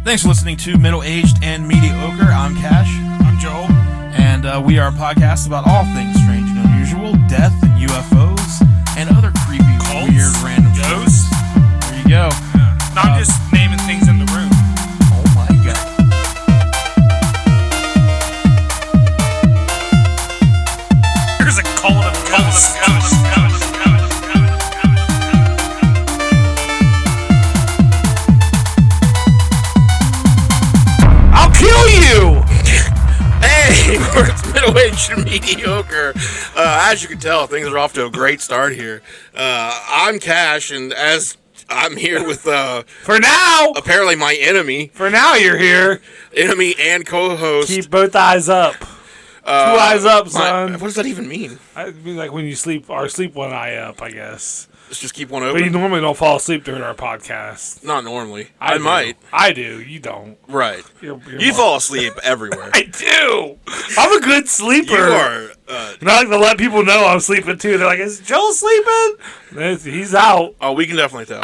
Thanks for listening to Middle Aged and Mediocre. I'm Cash. I'm Joel. And we are a podcast about all things strange and unusual, death and UFOs, and other creepy, Cults, weird, random ghosts. There you go. Yeah. Not just naming things in the room. Oh my god. There's a cult of ghosts. I'll kill you! Hey, it's middle-aged and mediocre. As you can tell, things are off to a great start here. I'm Cash, and as I'm here with, For now! apparently my enemy. For now you're here. Enemy and co-host. Keep both eyes up. Two eyes up, son. What does that even mean? I mean, like when you sleep, or sleep one eye up, I guess. Let's just keep one But open? you normally don't fall asleep during our podcast. Not normally. I I do. might. I do. You don't. Right. You're You fall asleep everywhere. I do. I'm a good sleeper. You are. And I like to let people know I'm sleeping too. They're like, "Is Joel sleeping?" He's out. Oh, we can definitely tell.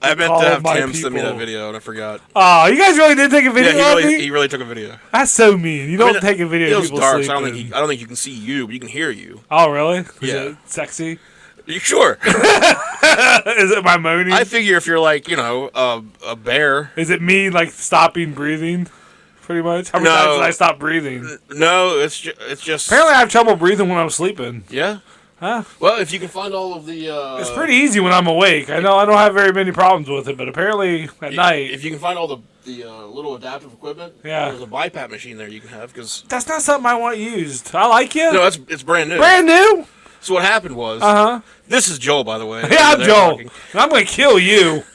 I meant to have Tim send me that video, and I forgot. Oh, you guys really did take a video of me? He really took a video. That's so mean. You don't take a video It of was people dark, sleeping. so I don't think you can see you, but you can hear you. Oh, really? Is Yeah. it sexy? You sure? Is it my moaning? I figure if you're like, a bear. Is it me, like, stopping breathing? Pretty much? How many No. times did I stop breathing? No, it's just. Apparently I have trouble breathing when I'm sleeping. Yeah. Huh? Well, if you can find all of the. It's pretty easy when I'm awake. I know I don't have very many problems with it, but apparently at night. If you can find all the little adaptive equipment, Yeah. there's a BiPAP machine there you can have because. That's not something I want used. I like you. No, it's brand new. Brand new? So what happened was. Uh-huh. This is Joel, by the way. Yeah, I'm They're Joel. talking. And I'm going to kill you.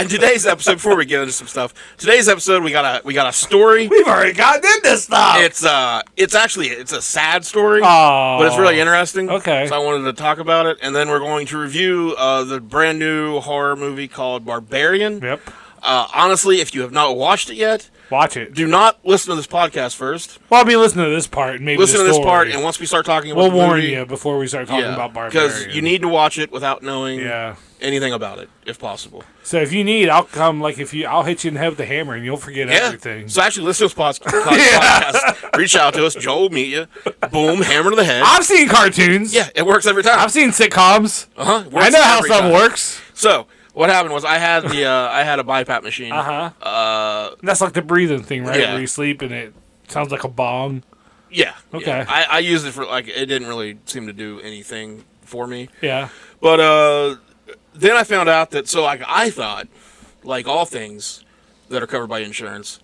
In today's episode, before we get into some stuff, today's episode we got a story. We've already gotten into stuff. It's actually a sad story, Oh. but it's really interesting. Okay. So I wanted to talk about it, and then we're going to review the brand new horror movie called Barbarian. Yep. Honestly, if you have not watched it yet, Watch it. do not listen to this podcast first. Well, I mean, listen to this part and maybe Listen the to this story. part, and once we start talking about we'll the warn movie, you before we start talking about Barbarian. because you need to watch it without knowing Yeah. anything about it, if possible. So if you need, I'll come. Like I'll hit you in the head with the hammer, and you'll forget Yeah. everything. So actually, listen to this podcast. Reach out to us. Joel will meet you. Boom, hammer to the head. I've seen cartoons. Yeah, it works every time. I've seen sitcoms. I know how stuff works. So what happened was I had a BiPAP machine. That's like the breathing thing, right? Yeah. Where you sleep and it sounds like a bong. Yeah. Okay. Yeah. I used it for it didn't really seem to do anything for me. Yeah. But then I found out that I thought, like all things that are covered by insurance,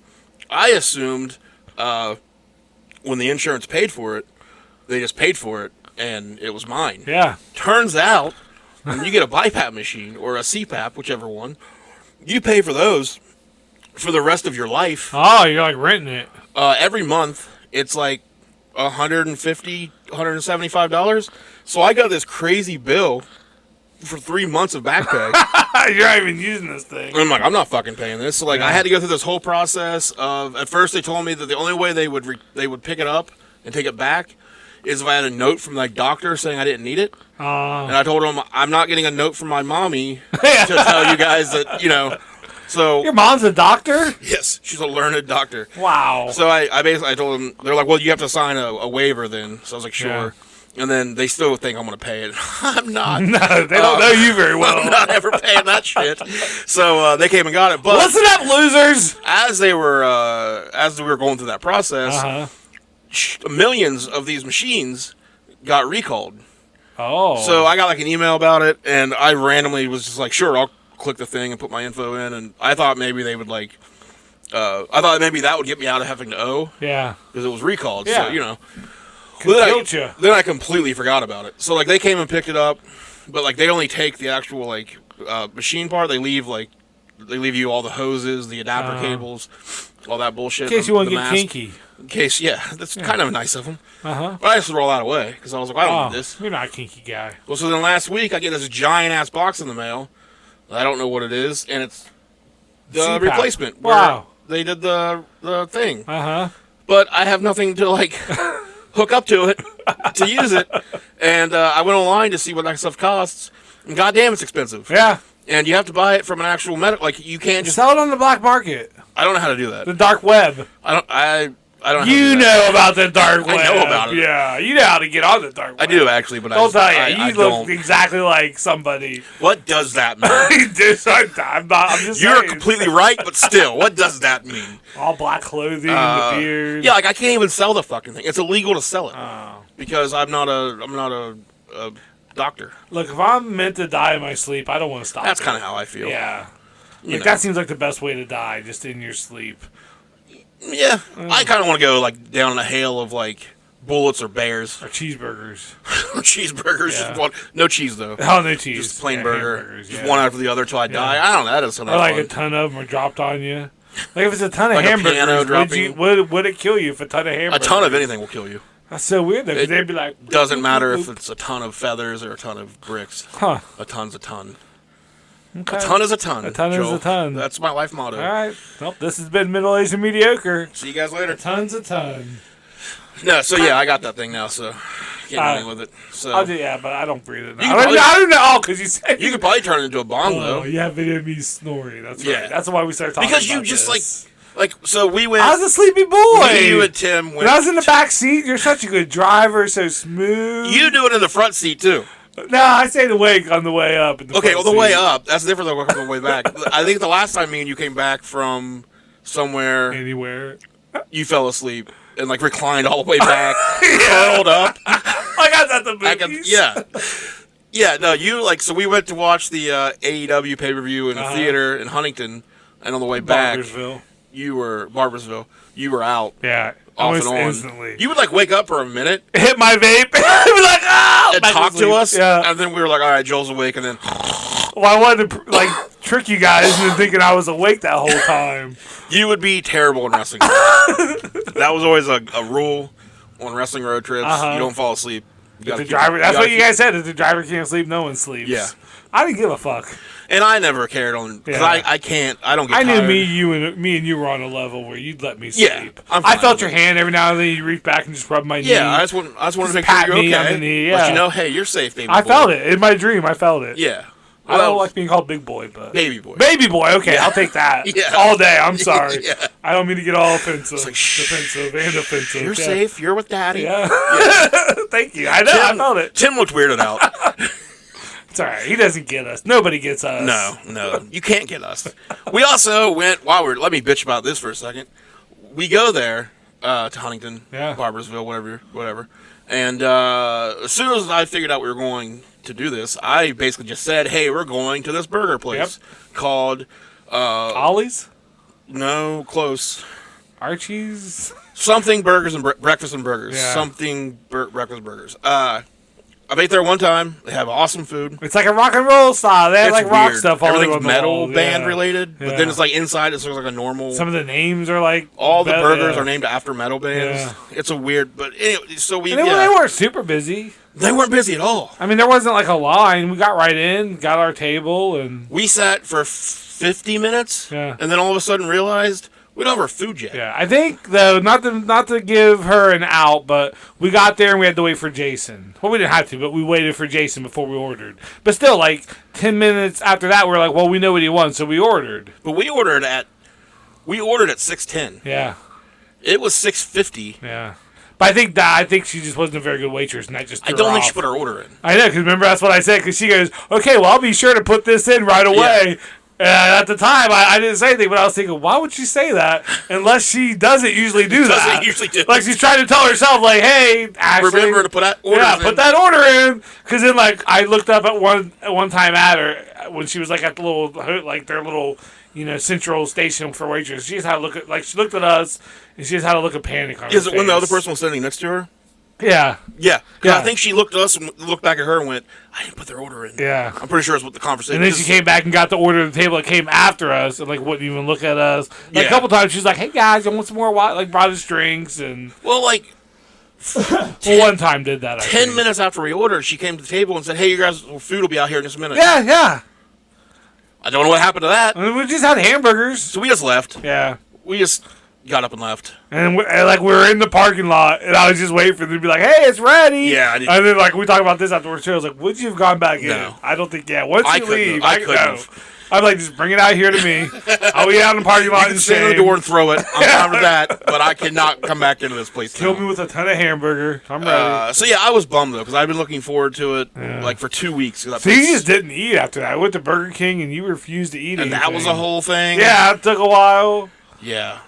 I assumed when the insurance paid for it, they just paid for it and it was mine. Yeah. Turns out, when you get a BiPAP machine or a CPAP, whichever one, you pay for those for the rest of your life. Oh, you're like renting it. Every month, it's like $150, $175. So I got this crazy bill for 3 months of back pay. You're not even using this thing. And I'm like, I'm not fucking paying this. So I had to go through this whole process of. At first, they told me that the only way they would pick it up and take it back is if I had a note from the doctor saying I didn't need it. And I told them I'm not getting a note from my mommy to tell you guys that So Your mom's a doctor? yes, she's a learned doctor. Wow. So I basically told them, they're like, well, you have to sign a waiver then. So I was like, sure. Yeah. And then they still think I'm going to pay it. I'm not. No, they don't know you very well. I'm not ever paying that shit. So they came and got it. But Listen up, losers. as we were going through that process, millions of these machines got recalled. Oh. So I got like an email about it, and I randomly was just like, sure, I'll click the thing and put my info in. And I thought maybe they would that would get me out of having to owe. Yeah. Because it was recalled. Yeah. So, Then I completely forgot about it. So they came and picked it up, but they only take the actual machine part. They leave you all the hoses, the adapter cables, all that bullshit. In case you want to get mask. kinky. In case, yeah, that's kind of nice of them. Uh-huh. But I just threw all that away because I was like, I don't need this. You're not a kinky guy. Well, so then last week I get this giant ass box in the mail. I don't know what it is, and it's the CPAP. replacement. Where Wow. They did the thing. Uh-huh. But I have nothing to hook up to it to use it. And I went online to see what that stuff costs. And goddamn, it's expensive. Yeah. And you have to buy it from an actual medical. Like, you can't just sell it on the black market. I don't know how to do that. The dark web. I don't know how to You do that. know about the dark web. I know about it. Yeah, you know how to get on the dark web. I do, actually, but Don't tell you. I You look don't. exactly like somebody. What does that mean? I'm just You're saying. completely right, but still, what does that mean? All black clothing, the beard. Yeah, like, I can't even sell the fucking thing. It's illegal to sell it because I'm not a doctor. Look, if I'm meant to die in my sleep, I don't want to stop. That's kind of how I feel. Yeah. You know. That seems like the best way to die, just in your sleep. Yeah, I kind of want to go like down a hail of like bullets or bears Or cheeseburgers. or cheeseburgers. Yeah. Just one, no cheese though. Oh, no cheese. Just plain burger. hamburgers, Just one after the other till I die. I don't know. That is something Or like fun. a ton of them are dropped on you. Like if it's a ton of Like a piano hamburgers, dropping. would it kill you if a ton of A hamburgers? ton of anything will kill you. That's so weird though, because It they'd be like... Doesn't matter if it's a ton of feathers or a ton of bricks. Huh. A ton's a ton. Okay. A ton is a ton. A ton is Joel. a ton. That's my life motto. All right. Well, this has been Middle-Aged and Mediocre. See you guys later. Ton's a ton. No, so yeah, I got that thing now, so can't do anything with it. So I'll do, yeah, but I don't breathe it now. You I can don't, I don't know. Oh, because you said... you could probably turn it into a bomb Oh, though. you have video of me snoring. That's Yeah. right. That's why we started talking Because about you just this. like so we went. I was a sleepy boy. You and Tim went. When I was in the back seat, you're such a good driver, so smooth. You do it in the front seat too. No, I stayed awake on the way up. In the Okay, front well the way seat. up, that's different than the way back. I think the last time me and you came back from somewhere, Anywhere. you fell asleep and like reclined all the way back, curled up. I got that the I movies. Yeah, no, you like so we went to watch the AEW pay per view in the theater in Huntington, and on the way back, Barbersville. Barbersville. You were out. Yeah. Off and Almost on. instantly. You would like wake up for a minute Hit my vape. Be like, oh! and Back talk to asleep. us, Yeah. and then we were like, all right, Joel's awake, and then Well, I wanted to like trick you guys into thinking I was awake that whole time. you would be terrible in wrestling. That was always a rule on wrestling road trips. You don't fall asleep. You The gotta driver. keep- That's what gotta you guys said. If the driver can't sleep, no one sleeps. Yeah. I didn't give a fuck. And I never cared on because Yeah. I can't. I don't get. I knew tired. me and you were on a level where you'd let me sleep. Yeah, I'm I fine felt with your it. hand every now and then. You reach back and just rub my knee. Yeah, I just wanted to make pat sure you're me on okay. the knee, Let yeah. you know, hey, you're safe, baby. I boy. felt it in my dream. I felt it. Yeah. I don't like being called big boy, but baby boy. baby boy. Okay, I'll take that. Yeah. All day. I'm sorry. Yeah. I don't mean to get all offensive, like, shh. defensive, and offensive. You're yeah. safe. You're with daddy. Yeah. Thank you. I know. I felt it. Tim looked weirded out. It's all right. He doesn't get us. Nobody gets us. No, you can't get us. We also went let me bitch about this for a second. We go there to Huntington, Barbersville, whatever. And as soon as I figured out we were going to do this, I basically just said, "Hey, we're going to this burger place called Ollie's, no, close, Archie's." something burgers and breakfast and burgers, Yeah. something breakfast burgers." I've ate there one time. They have awesome food. It's like a rock and roll style. They have It's like rock weird. stuff all Everything's over the metal wall. band Yeah. related, but Yeah. then it's like inside it's like a normal. Some of the names are like All the burgers yeah. are named after metal bands. Yeah. It's a weird, but anyway, so we And they weren't super busy. they weren't busy at all. I mean, there wasn't like a line. We got right in, got our table, and We sat for 50 minutes, Yeah. and then all of a sudden realized we don't have our food yet. yeah. I think though, not to give her an out, but we got there and we had to wait for Jason. Well, we didn't have to, but we waited for Jason before we ordered. But still, like 10 minutes after that, we're like, well, we know what he wants, so we ordered. But we ordered at 6:10. Yeah, It was 6:50. yeah. But I think she just wasn't a very good waitress, and that just I threw don't her think off. she put her order in. I know, because remember that's what I said. Because she goes, "Okay, well, I'll be sure to put this in right away." At the time, I didn't say anything, but I was thinking, why would she say that unless she doesn't usually do that? Doesn't usually do. Like she's trying to tell herself, like, "Hey, Ashley, Remember to put that order in. put that order in." Because then, like, I looked up at one time at her when she was like at the little their little central station for waitress. She just had to look at she looked at us and she just had to look at panic on her Is it when the face. other person was sitting next to her? Yeah. Yeah. 'Cause Yeah. I think she looked at us and looked back at her and went, I didn't put their order in. Yeah. I'm pretty sure that's what the conversation And then is. she came back and got the order at the table that came after us and, like, wouldn't even look at us. Like, Yeah. a couple times she was like, "Hey, guys, you want some more wine?" Like, brought us drinks. And Well, like, one time did that, I 10 think. minutes after we ordered, she came to the table and said, hey, you guys, food will be out here in just a minute. Yeah, yeah. I don't know what happened to that. I mean, we just had hamburgers. So we just left. Yeah. We just got up and left. And we were in the parking lot, and I was just waiting for them to be like, "Hey, it's ready." Yeah, and then we talked about this afterwards too. I was like, "Would you have gone back in?" I don't think. Yeah, once you leave, I couldn't have. I'm like, just bring it out here to me. I'll be out in the parking lot. You can stand in the door and throw it. I'm fine with that, but I cannot come back into this place. Kill me with a ton of hamburger. I'm ready. So yeah, I was bummed though because I've been looking forward to it for 2 weeks. So you just didn't eat after that. I went to Burger King and you refused to eat. And that was a whole thing. Yeah, it took a while. Yeah.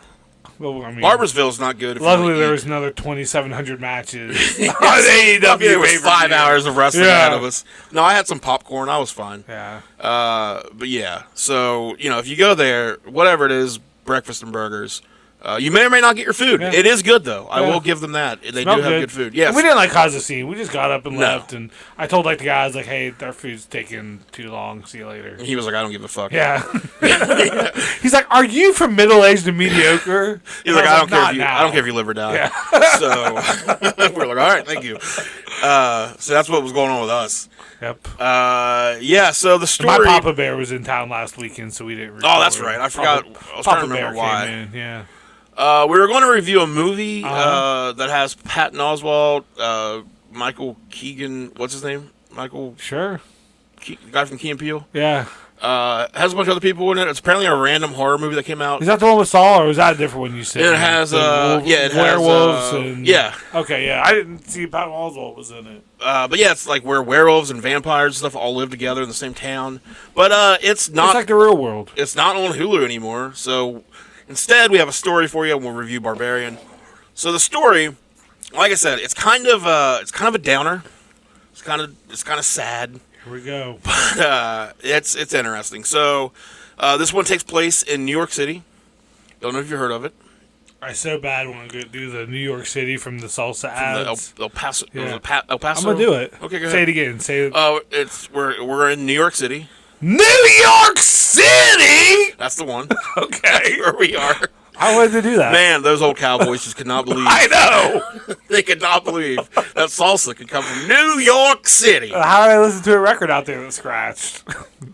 Well, I mean, Barboursville's not good. Luckily, there was another 2,700 matches. There was 5 hours of wrestling ahead of us. No, I had some popcorn. I was fine. Yeah. But yeah, so if you go there, whatever it is, breakfast and burgers. You may or may not get your food. Yeah. It is good though. I will give them that. They do have good food. Yes. We didn't cause a scene. We just got up and left, and I told the guys "Hey, our food's taking too long. See you later." He was like, "I don't give a fuck." Yeah. He's like, "Are you from middle aged and mediocre?" He's like, "I don't care if you live or die." Yeah. So we're like, "All right, thank you." So that's what was going on with us. Yep. Yeah. So the story. My Papa Bear was in town last weekend, so we didn't. Oh, that's right. I forgot. I was trying to remember why. Came in, yeah. We were going to review a movie that has Patton Oswalt, Michael Keegan. What's his name? Michael. Sure. Guy from Key and Peele. Yeah. Has a bunch of other people in it. It's apparently a random horror movie that came out. Is that the one with Saul, or was that a different one you said? It has it werewolves has, and yeah. Okay, yeah. I didn't see Patton Oswalt was in it. But yeah, it's where werewolves and vampires and stuff all live together in the same town. But it's not. It's like the real world. It's not on Hulu anymore. So instead, we have a story for you, and we'll review Barbarian. So the story, like I said, it's kind of a downer. It's kind of sad. Here we go. But it's interesting. So this one takes place in New York City. Don't know if you've heard of it. I so bad want to go do the New York City from the salsa ads. El Paso. Yeah. El Paso. I'm gonna do it. Okay, go ahead. Say it again. Say it. It's we're in New York City. New York City. That's the one. Okay, That's where we are. I wanted to do that. Man, those old cowboys just could not believe. I know. They could not believe that salsa could come from New York City. How did I listen to a record out there that scratched?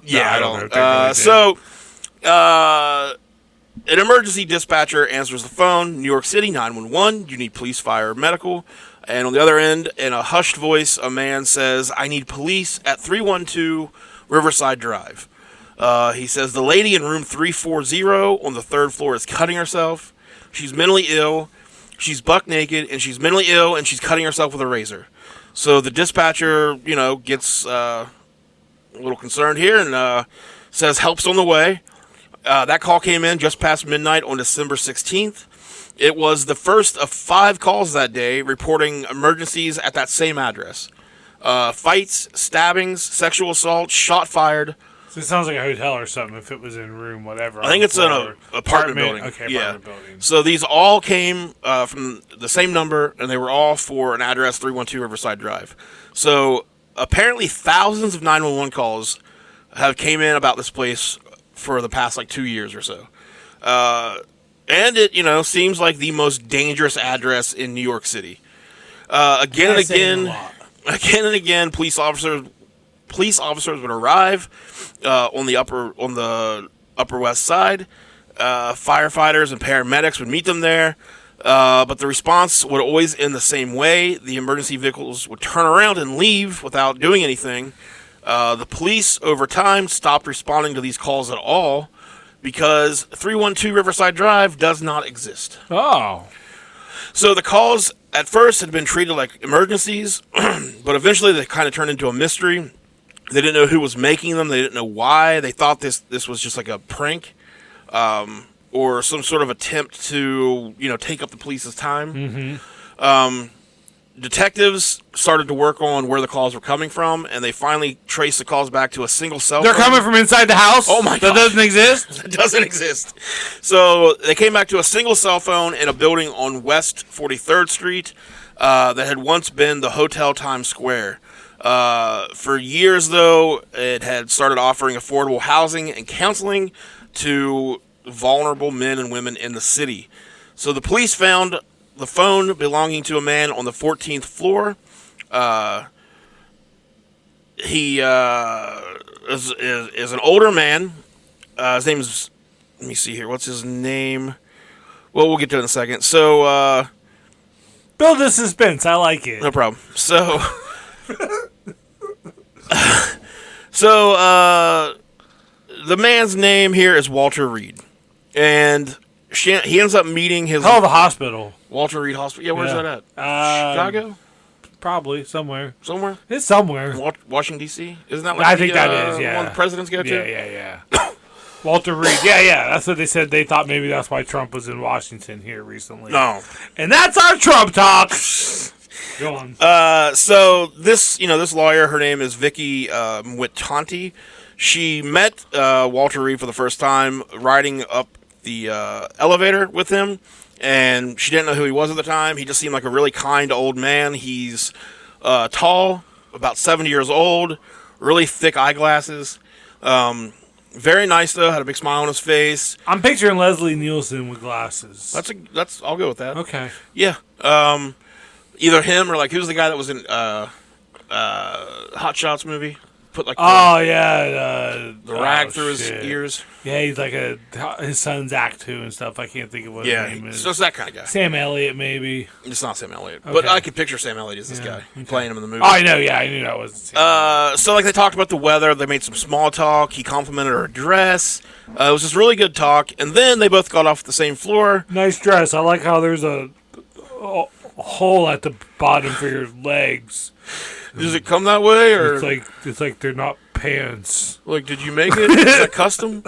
Yeah, no, I don't. An emergency dispatcher answers the phone. New York City, 911. You need police, fire, medical. And on the other end, in a hushed voice, a man says, "I need police at 312 Riverside Drive." He says, "The lady in room 340 on the third floor is cutting herself. She's mentally ill. She's buck naked, and she's mentally ill, and she's cutting herself with a razor." So the dispatcher, gets a little concerned here and says, "Help's on the way." That call came in just past midnight on December 16th. It was the first of 5 calls that day reporting emergencies at that same address. Fights, stabbings, sexual assault, shot fired. So it sounds like a hotel or something if it was in room whatever. I think it's an apartment building. Okay, apartment building. So these all came from the same number, and they were all for an address 312 Riverside Drive. So apparently thousands of 911 calls have came in about this place for the past 2 years or so. And it, seems like the most dangerous address in New York City. Again and again, police officers would arrive on the Upper West Side. Firefighters and paramedics would meet them there. But the response would always end the same way. The emergency vehicles would turn around and leave without doing anything. The police, over time, stopped responding to these calls at all because 312 Riverside Drive does not exist. Oh. So the calls at first had been treated like emergencies, but eventually they kind of turned into a mystery. They didn't know who was making them. They didn't know why. They thought this was just like a prank or some sort of attempt to, take up the police's time. Mm-hmm. Detectives started to work on where the calls were coming from, and they finally traced the calls back to a single cell phone. They're coming from inside the house? Oh, my God. That doesn't exist? It doesn't exist. So they came back to a single cell phone in a building on West 43rd Street that had once been the Hotel Times Square. For years, though, it had started offering affordable housing and counseling to vulnerable men and women in the city. So the police found the phone belonging to a man on the 14th floor. He is an older man. His name is, let me see here, what's his name? Well, we'll get to it in a second. So, build the suspense. I like it. no problem. So, so the man's name here is Walter Reed, and he ends up meeting his. Oh, the hospital. Walter Reed Hospital. Yeah, where's that at? Chicago. Probably somewhere. Somewhere. It's somewhere. Washington D.C. Isn't that? Like I think that is. Yeah. One the presidents go to. Yeah. Walter Reed. Yeah. That's what they said. They thought maybe that's why Trump was in Washington here recently. No. And that's our Trump talk. Go on. So this lawyer, her name is Vicky Mwitanti. She met Walter Reed for the first time riding up the elevator with him, and she didn't know who he was at the time. He just seemed like a really kind old man. He's tall, about 70 years old, really thick eyeglasses. Very nice though. Had a big smile on his face. I'm picturing Leslie Nielsen with glasses. I'll go with that. Okay. Yeah. Either him or like who's the guy that was in Hot Shots movie? Put like the rag through his ears. Yeah, he's like his son's act 2 and stuff. I can't think of what his name is. So it's that kind of guy. Sam Elliott, maybe. It's not Sam Elliott, okay. but I could picture Sam Elliott as this guy playing him in the movie. Oh, I know. Yeah, I knew that was. So like they talked about the weather. They made some small talk. He complimented her dress. It was just really good talk. And then they both got off the same floor. Nice dress. I like how there's a hole at the bottom for your legs. Does it come that way, or it's like they're not pants? Like, did you make it? Is that custom?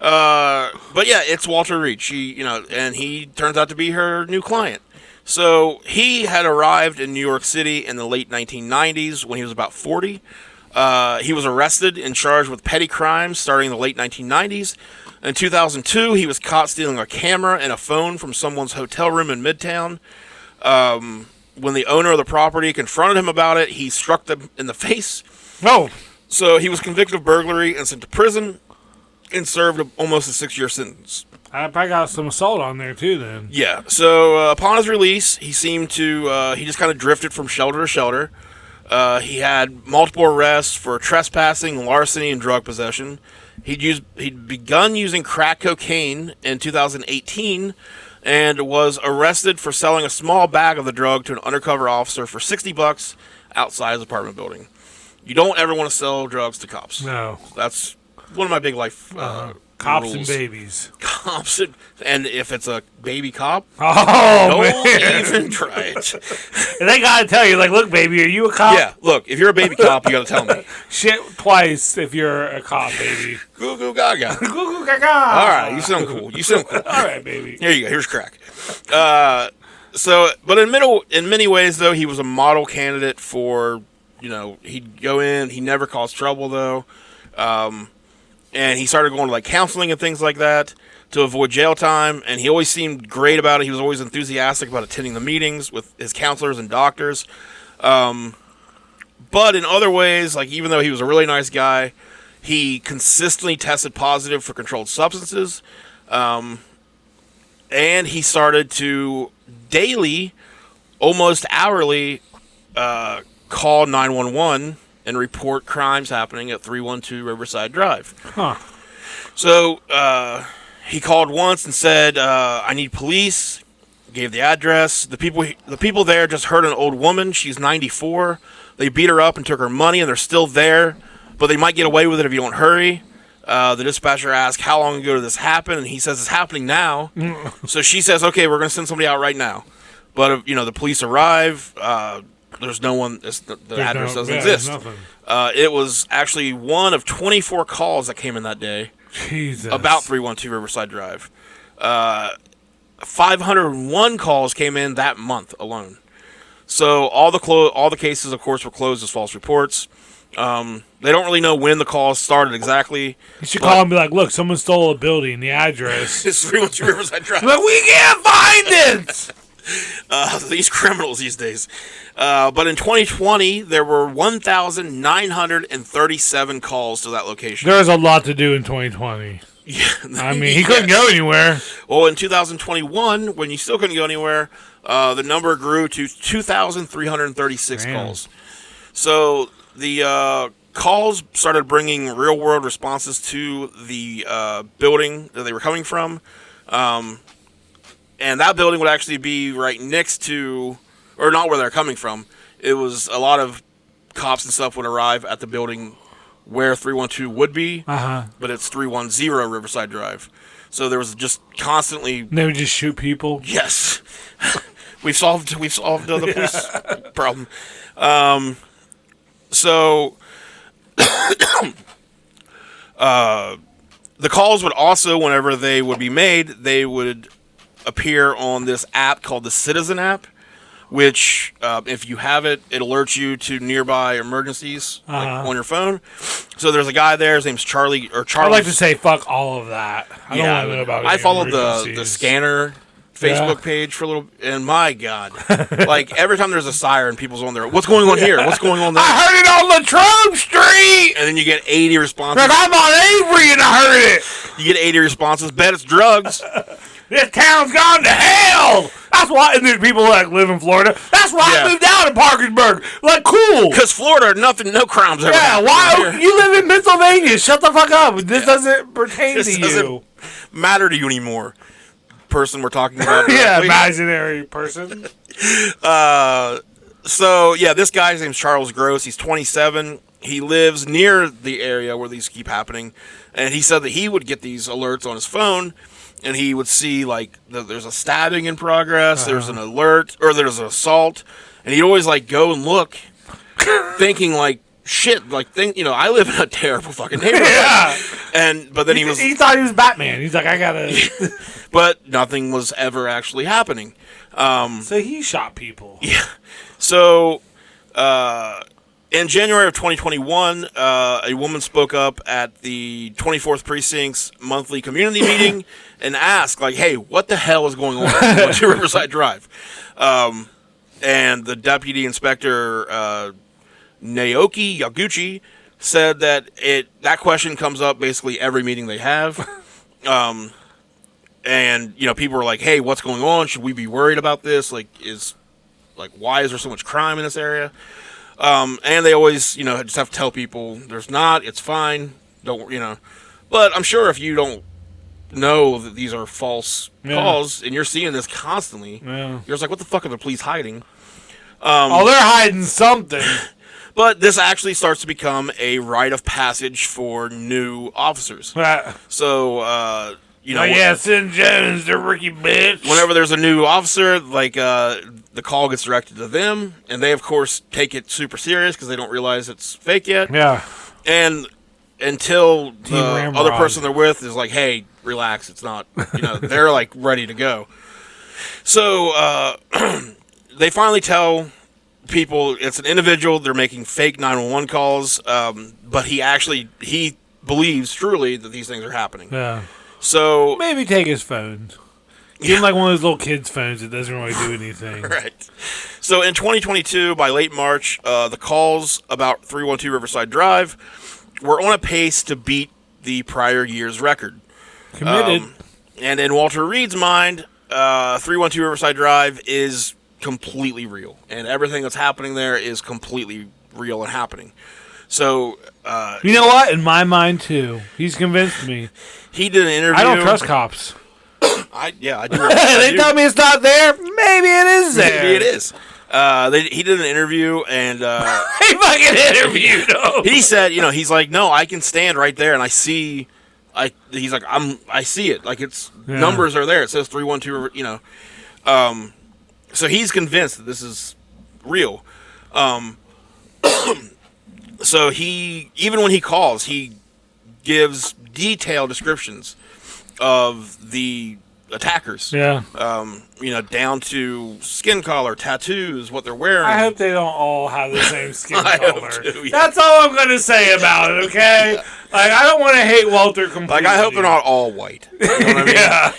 But yeah, it's Walter Reed. And he turns out to be her new client. So he had arrived in New York City in the late 1990s when he was about 40. He was arrested and charged with petty crimes starting in the late 1990s. In 2002, he was caught stealing a camera and a phone from someone's hotel room in Midtown. When the owner of the property confronted him about it, he struck them in the face. Oh. So he was convicted of burglary and sent to prison and served almost a 6-year sentence. I probably got some assault on there, too, then. Yeah. So upon his release, he seemed to, he just kind of drifted from shelter to shelter. He had multiple arrests for trespassing, larceny, and drug possession. He'd begun using crack cocaine in 2018 and was arrested for selling a small bag of the drug to an undercover officer for $60 outside his apartment building. You don't ever want to sell drugs to cops. No. That's one of my big life cops rules. And babies. Cops and if it's a baby cop, don't even try it. And they gotta tell you, like, look, baby, are you a cop? Yeah, look, if you're a baby cop, you gotta tell me. Shit twice if you're a cop, baby. Goo goo gaga. Goo goo gaga. All right, you sound cool. All right, baby. Here you go. Here's crack. But in many ways, though, he was a model candidate for, he'd go in. He never caused trouble, though. And he started going to like counseling and things like that to avoid jail time. And he always seemed great about it. He was always enthusiastic about attending the meetings with his counselors and doctors. But in other ways, like even though he was a really nice guy, he consistently tested positive for controlled substances. And he started to daily, almost hourly, call 911 and report crimes happening at 312 Riverside Drive. Huh. So he called once and said, "I need police." Gave the address. The people there just heard an old woman. She's 94. They beat her up and took her money, and they're still there. But they might get away with it if you don't hurry. The dispatcher asked, "How long ago did this happen?" And he says, "It's happening now." So she says, "Okay, we're going to send somebody out right now." But the police arrive. There's no one. The address doesn't exist. It was actually one of 24 calls that came in that day. Jesus. About 312 Riverside Drive. 501 calls came in that month alone. So all the cases, of course, were closed as false reports. They don't really know when the calls started exactly. You should call and be like, "Look, someone stole a building. The address." It's 312 Riverside Drive. Like, we can't find it. These criminals these days. But in 2020, there were 1,937 calls to that location. There's a lot to do in 2020. Yeah, I mean, he couldn't go anywhere. Well, in 2021, when you still couldn't go anywhere, the number grew to 2,336 calls. So the calls started bringing real-world responses to the building that they were coming from. and that building would actually be right next to, or not where they're coming from. It was a lot of cops and stuff would arrive at the building where 312 would be, but it's 310 Riverside Drive. So there was just constantly. They would just shoot people. Yes, we've solved the police problem. So the calls would also, whenever they would be made, they would appear on this app called the Citizen app, which, if you have it, it alerts you to nearby emergencies like, on your phone. So there's a guy there. His name's Charlie. I'd like to say fuck all of that. I don't want to know about it. I followed the scanner Facebook page for a little, and my God, like every time there's a siren, people's on there. What's going on here? What's going on there? I heard it on Latrobe Street, and then you get 80 responses. Like, I'm on Avery and I heard it. You get 80 responses. Bet it's drugs. This town's gone to hell. That's why, and there's people that live in Florida. That's why I moved out of Parkersburg. Like, cool. Because Florida, no crimes ever. Yeah, why? You live in Pennsylvania. Shut the fuck up. This doesn't pertain to you. Doesn't matter to you anymore. Person we're talking about. Yeah, imaginary person. So, yeah, this guy's name's Charles Gross. He's 27. He lives near the area where these keep happening. And he said that he would get these alerts on his phone. And he would see, like, there's a stabbing in progress, there's an alert, or there's an assault. And he'd always, like, go and look, thinking, like, shit, like, I live in a terrible fucking neighborhood. Yeah. But then he thought he was Batman. He's like, I gotta. But nothing was ever actually happening. So he shot people. Yeah. So, in January of 2021, a woman spoke up at the 24th Precinct's monthly community meeting and asked, like, hey, what the hell is going on to Riverside Drive? And the deputy inspector, Naoki Yaguchi, said that that question comes up basically every meeting they have. And, people were like, hey, what's going on? Should we be worried about this? Why is there so much crime in this area? And they always, just have to tell people there's not, it's fine. Don't, but I'm sure if you don't know that these are false calls and you're seeing this constantly, you're just like, what the fuck are the police hiding? They're hiding something. But this actually starts to become a rite of passage for new officers. So, St. Jones, the rookie bitch. Whenever there's a new officer, the call gets directed to them, and they, of course, take it super serious because they don't realize it's fake yet. Yeah. And until the other person they're with is like, hey, relax, it's not, they're, like, ready to go. So they finally tell people it's an individual. They're making fake 911 calls, but he believes truly that these things are happening. Yeah. So maybe take his phone. Give him like one of those little kids' phones that doesn't really do anything. Right. So in 2022, by late March, the calls about 312 Riverside Drive were on a pace to beat the prior year's record. Committed. And in Walter Reed's mind, 312 Riverside Drive is completely real. And everything that's happening there is completely real and happening. So, you know what? In my mind, too. He's convinced me. He did an interview. I don't trust cops. I do. They tell me it's not there. Maybe it is there. Maybe it is. He did an interview, and he fucking interviewed him. He said, he's like, no, I can stand right there, and I see. He's like, I see it. Like it's numbers are there. It says 312. So he's convinced that this is real. So even when he calls, he gives detailed descriptions of the attackers. Yeah. Down to skin color, tattoos, what they're wearing. I hope they don't all have the same skin color. Hope too, yeah. That's all I'm going to say about it, okay? Like, I don't want to hate Walter completely. Like, I hope they're not all white. You know what I mean? Yeah.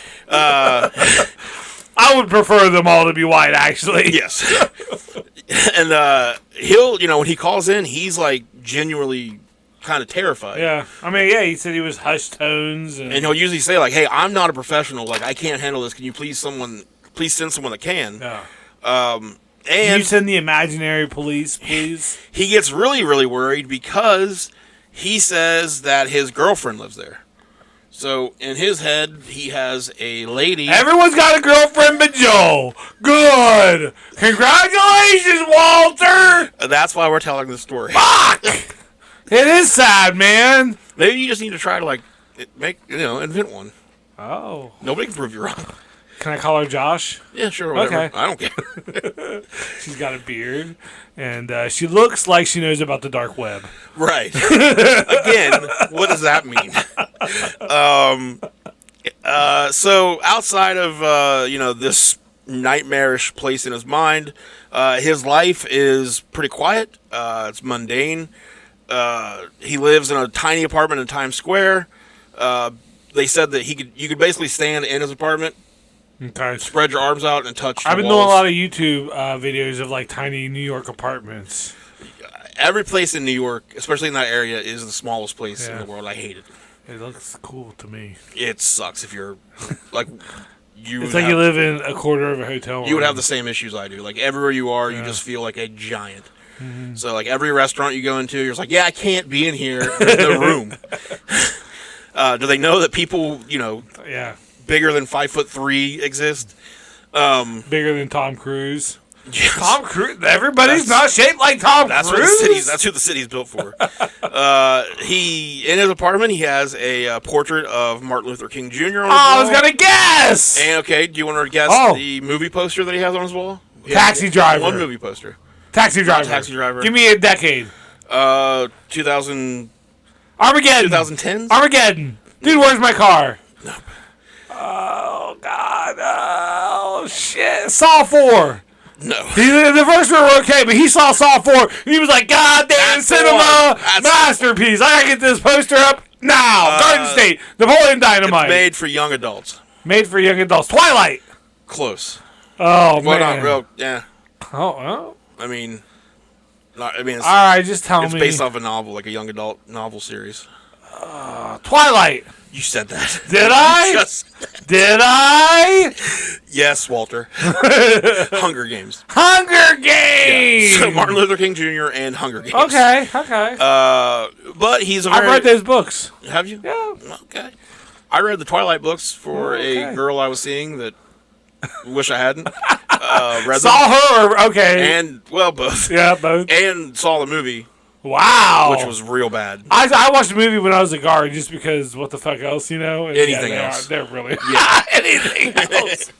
I would prefer them all to be white, actually. Yes. And he'll, when he calls in, he's like genuinely kind of terrified. Yeah. I mean, yeah, he said he was hushed tones. And he'll usually say, like, hey, I'm not a professional. Like, I can't handle this. Can you please send someone that can? Yeah. And can you send the imaginary police, please? He gets really, really worried because he says that his girlfriend lives there. So in his head, he has a lady. Everyone's got a girlfriend but Joe. Good. Congratulations, Walter. That's why we're telling this story. Fuck. It is sad, man. Maybe you just need to try to invent one. Oh. Nobody can prove you wrong. Can I call her Josh? Yeah, sure, whatever. Okay. I don't care. She's got a beard, and she looks like she knows about the dark web. Right. Again, what does that mean? So outside of this nightmarish place in his mind, his life is pretty quiet. It's mundane. He lives in a tiny apartment in Times Square. They said that you could basically stand in his apartment. Okay. Spread your arms out and touch the I've been walls. doing a lot of YouTube videos of like tiny New York apartments. Every place in New York, especially in that area, is the smallest place in the world. I hate it. It looks cool to me. It sucks if you're like you. It's like you live in a quarter of a hotel room. You would have the same issues I do. Like everywhere you are, you just feel like a giant. Mm-hmm. So like every restaurant you go into, you're just like, yeah, I can't be in here. There's no room. Do they know that people, yeah, bigger than 5'3" exist? Bigger than Tom Cruise. Yes. Tom Cruise. Everybody's not shaped like Tom Cruise. That's who the city's built for. He in his apartment, he has a portrait of Martin Luther King Jr. on his wall. I was gonna guess. And okay, do you want to guess the movie poster that he has on his wall? Taxi Driver. One movie poster. Taxi Driver. Taxi Driver. Give me a decade. 2000. Armageddon. 2010s. Armageddon. Dude, where's my car? No. Oh God. Oh shit. Saw 4. No. The first one were okay, but he saw Saw 4 and he was like, God damn, cinema masterpiece. I gotta get this poster up now. Garden State. Napoleon Dynamite. It's made for young adults. Made for young adults. Twilight. Close. Oh, well, man. Not real. Yeah. Oh, well. I mean, it's, all right, just tell me. It's based off a novel, like a young adult novel series. Twilight. You said that. Did I? Did I? Yes, Walter. Hunger Games. Hunger Games. Yeah. So Martin Luther King Jr. and Hunger Games. Okay. But he's a very... I've read those books. Have you? Yeah. Okay. I read the Twilight books for a girl I was seeing that wish I hadn't. Read saw them. her. Okay. And, well, both. Yeah, both. And saw the movie. Wow. Which was real bad. I watched the movie when I was a guard just because what the fuck else, And anything else. They're really... Yeah. Anything else.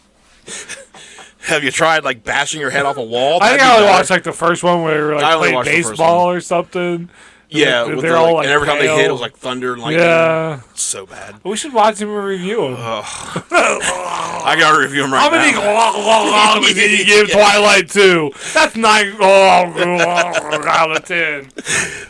Have you tried, like, bashing your head off a wall? I think I only watched, like, the first one where they were, like, playing baseball or something. Yeah. They're all, like, and every time they hit, it was, like, thunder and lightning. Yeah. So bad. We should watch him and review him. I gotta review him right now. How many did you give Twilight to? That's 9 out of 10.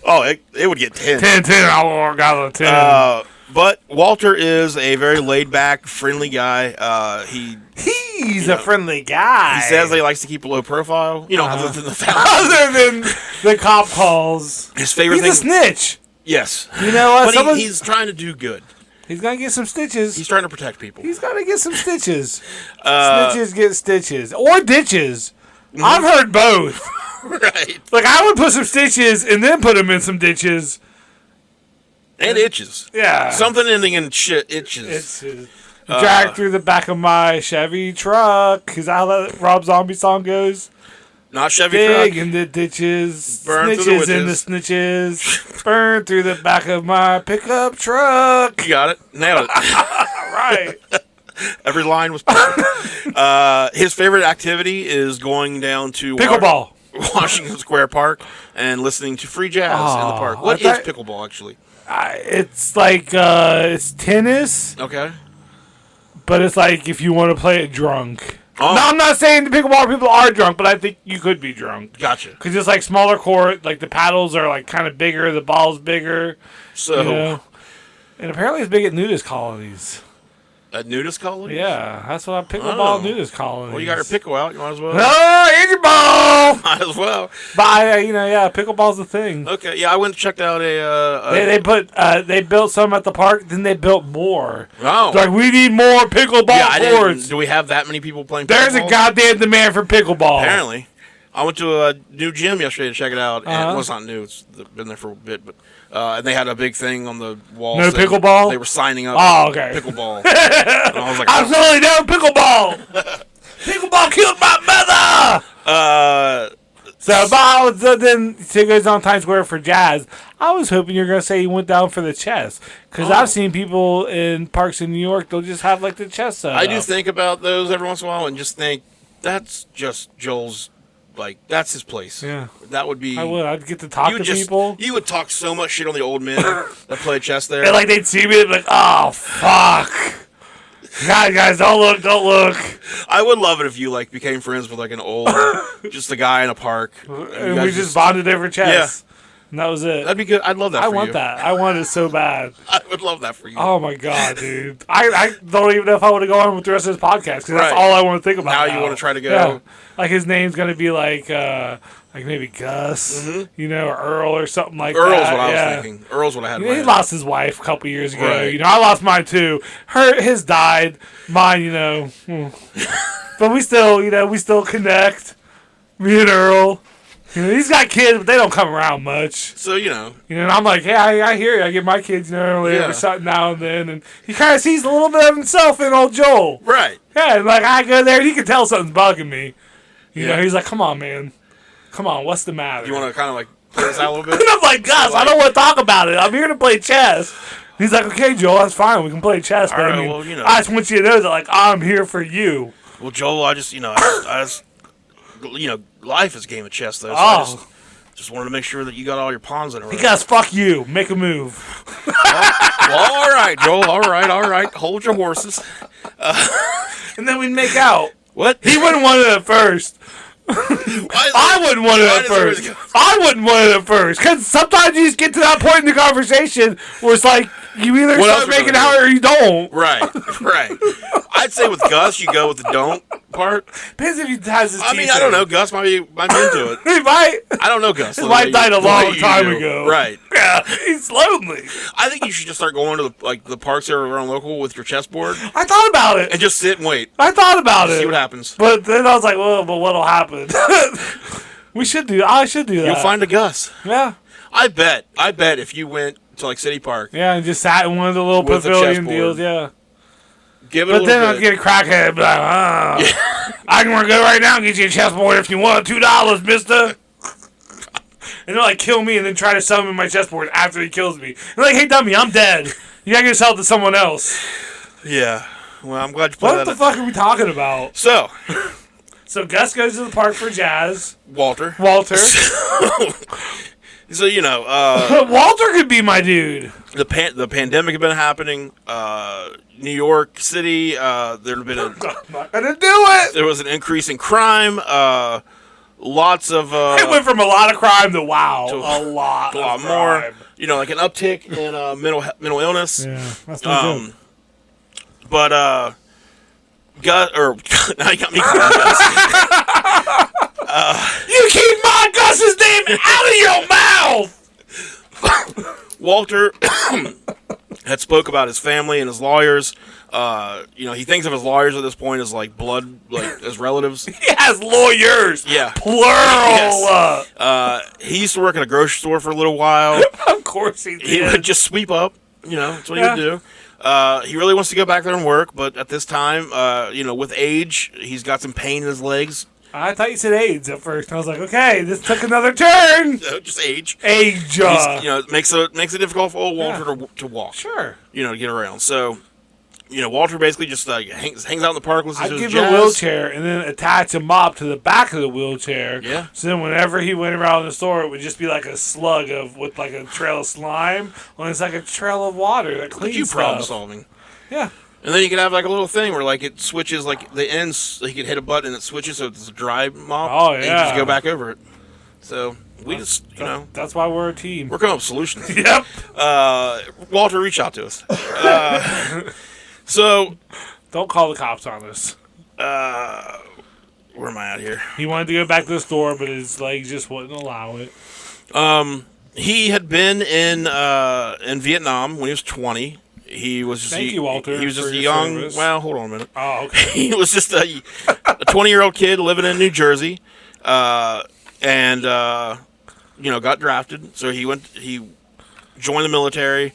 Oh, it would get 10. 10 out of 10. But Walter is a very laid-back, friendly guy. He's a friendly guy. He says he likes to keep a low profile. Other than the fact. Other than the cop calls. His favorite thing. He's a snitch. Yes. You know what? But he's trying to do good. He's going to get some stitches. He's trying to protect people. He's going to get some stitches. Snitches get stitches. Or ditches. Mm-hmm. I've heard both. Right. Like, I would put some stitches and then put them in some ditches. And itches. Yeah. Something ending in shit itches. Drag through the back of my Chevy truck. Is that how that Rob Zombie song goes? Not Chevy Dig truck. in the ditches. Burn snitches through the in the snitches. Burn through the back of my pickup truck. You got it. Nailed it. Right. Every line was perfect. His favorite activity is going down to pickleball. Washington Square Park and listening to free jazz in the park. What is pickleball, actually? It's like, it's tennis. Okay. But it's like if you want to play it drunk. Oh. No, I'm not saying the pickleball people are drunk, but I think you could be drunk. Gotcha. Because it's like smaller court, like the paddles are like kind of bigger, the ball's bigger. So. And apparently it's big at nudist colonies. At nudist colonies? Yeah, that's what pickleball nudist colonies. Well, you got your pickle out. You might as well. Oh, here's your ball! Might as well. But pickleball's a thing. Okay, yeah, I went and checked out they built some at the park, then they built more. Oh. It's like, we need more pickleball courts. Do we have that many people playing pickleball? There's a goddamn demand for pickleball. Apparently. I went to a new gym yesterday to check it out. And, well, it's not new. It's been there for a bit, but And they had a big thing on the wall. No pickleball? They were signing up Oh, okay. pickleball. And I was like, I'm totally down pickleball. Pickleball killed my mother. So then he goes on Times Square for jazz. I was hoping you were going to say he went down for the chess. Because I've seen people in parks in New York, they'll just have like the chess set I up. do think about those every once in a while and just think, that's just Joel's, like, that's his place. Yeah. That would be... I'd get to talk to people. You would talk so much shit on the old men that play chess there. And like they'd see me, they'd be like, oh, fuck. Guys, don't look. I would love it if you, like, became friends with, like, an old, just a guy in a park. And we just bonded over chess. Yeah. And that was it. That'd be good. I'd love that for you. I want that. I want it so bad. I would love that for you. Oh, my God, dude. I don't even know if I want to go on with the rest of this podcast, because that's all I want to think about now. You want to try to go. Yeah. Like, his name's going to be, like maybe Gus, or Earl or something like that. Earl's what I was thinking. Earl's what I had in my He head. lost his wife a couple years ago. Right. I lost mine, too. His died. Mine, But we still connect. Me and Earl. He's got kids, but they don't come around much. So, and I'm like, hey, I hear you. I get my kids, every something now and then. And he kind of sees a little bit of himself in old Joel. Right. Yeah, and like I go there and he can tell something's bugging me. He's like, come on, man. Come on, what's the matter? You want to kind of like play this out a little bit? And I'm like, Gus, I don't want to talk about it. I'm here to play chess. He's like, okay, Joel, that's fine. We can play chess. But Right, I just want you to know that, like, I'm here for you. Well, Joel, I just life is a game of chess, though. So I just wanted to make sure that you got all your pawns in a row. Gus, fuck you. Make a move. Well, all right, Joel. All right. Hold your horses. And then we'd make out. What? He wouldn't want it at first. I wouldn't want it at first. I wouldn't want it at first. Because sometimes you just get to that point in the conversation where it's like, you either start making out or you don't. Right. I'd say with Gus, you go with the don't part. Depends if he has his teeth I don't know. Gus might be into it. He might. I don't know Gus. His wife died a long time ago. Right. Yeah, he's lonely. I think you should just start going to the parks here around local with your chessboard. I thought about it. And just sit and wait. I thought about it. See what happens. But then I was like, well, but what'll happen? I should do that. You'll find a Gus. Yeah. I bet if you went to like City Park. Yeah, and just sat in one of the little pavilion deals, yeah. Give it a little bit. I'd get a crackhead and be like, I can go right now and get you a chessboard if you want. $2, mister. And they'll like kill me and then try to sell me my chessboard after he kills me. They're like, hey, dummy, I'm dead. You gotta go sell it to someone else. Yeah. Well, I'm glad you put that. What the fuck are we talking about? So Gus goes to the park for jazz. Walter. So Walter could be my dude. The pandemic had been happening. New York City. I'm not gonna do it. There was an increase in crime. Lots of. It went from a lot of crime to a lot more. Like an uptick in mental illness. Yeah, that's no joke. But Gus, or now you got me calling Gus. You keep my Gus's name out of your mouth! Walter had spoke about his family and his lawyers. He thinks of his lawyers at this point as like blood, like as relatives. He has lawyers. Yeah. Plural. Yes. He used to work in a grocery store for a little while. Of course he did. He would just sweep up. That's what he would do. He really wants to go back there and work, but at this time, with age, he's got some pain in his legs. I thought you said AIDS at first. I was like, okay, this took another turn. Just age. Age. It makes it difficult for old Walter to walk. Sure. To get around. So, Walter basically just hangs out in the park. I'd give him a wheelchair and then attach a mop to the back of the wheelchair. Yeah. So then whenever he went around the store, it would just be like a slug with like a trail of slime. When it's like a trail of water that cleans stuff. Problem solving. Yeah. And then you could have like a little thing where like it switches like the ends. He could hit a button and it switches so it's a dry mop. Oh yeah. And you just go back over it. So we that's why we're a team. We're coming up with solutions. Yep. Walter, reach out to us. So don't call the cops on us. Where am I at here? He wanted to go back to the store, but his legs just wouldn't allow it. He had been in Vietnam when he was 20. He was just Thank you, Walter. He was just a young. Service. Well, hold on a minute. Oh, okay. He was just a 20-year-old kid living in New Jersey, and got drafted. So he went. He joined the military.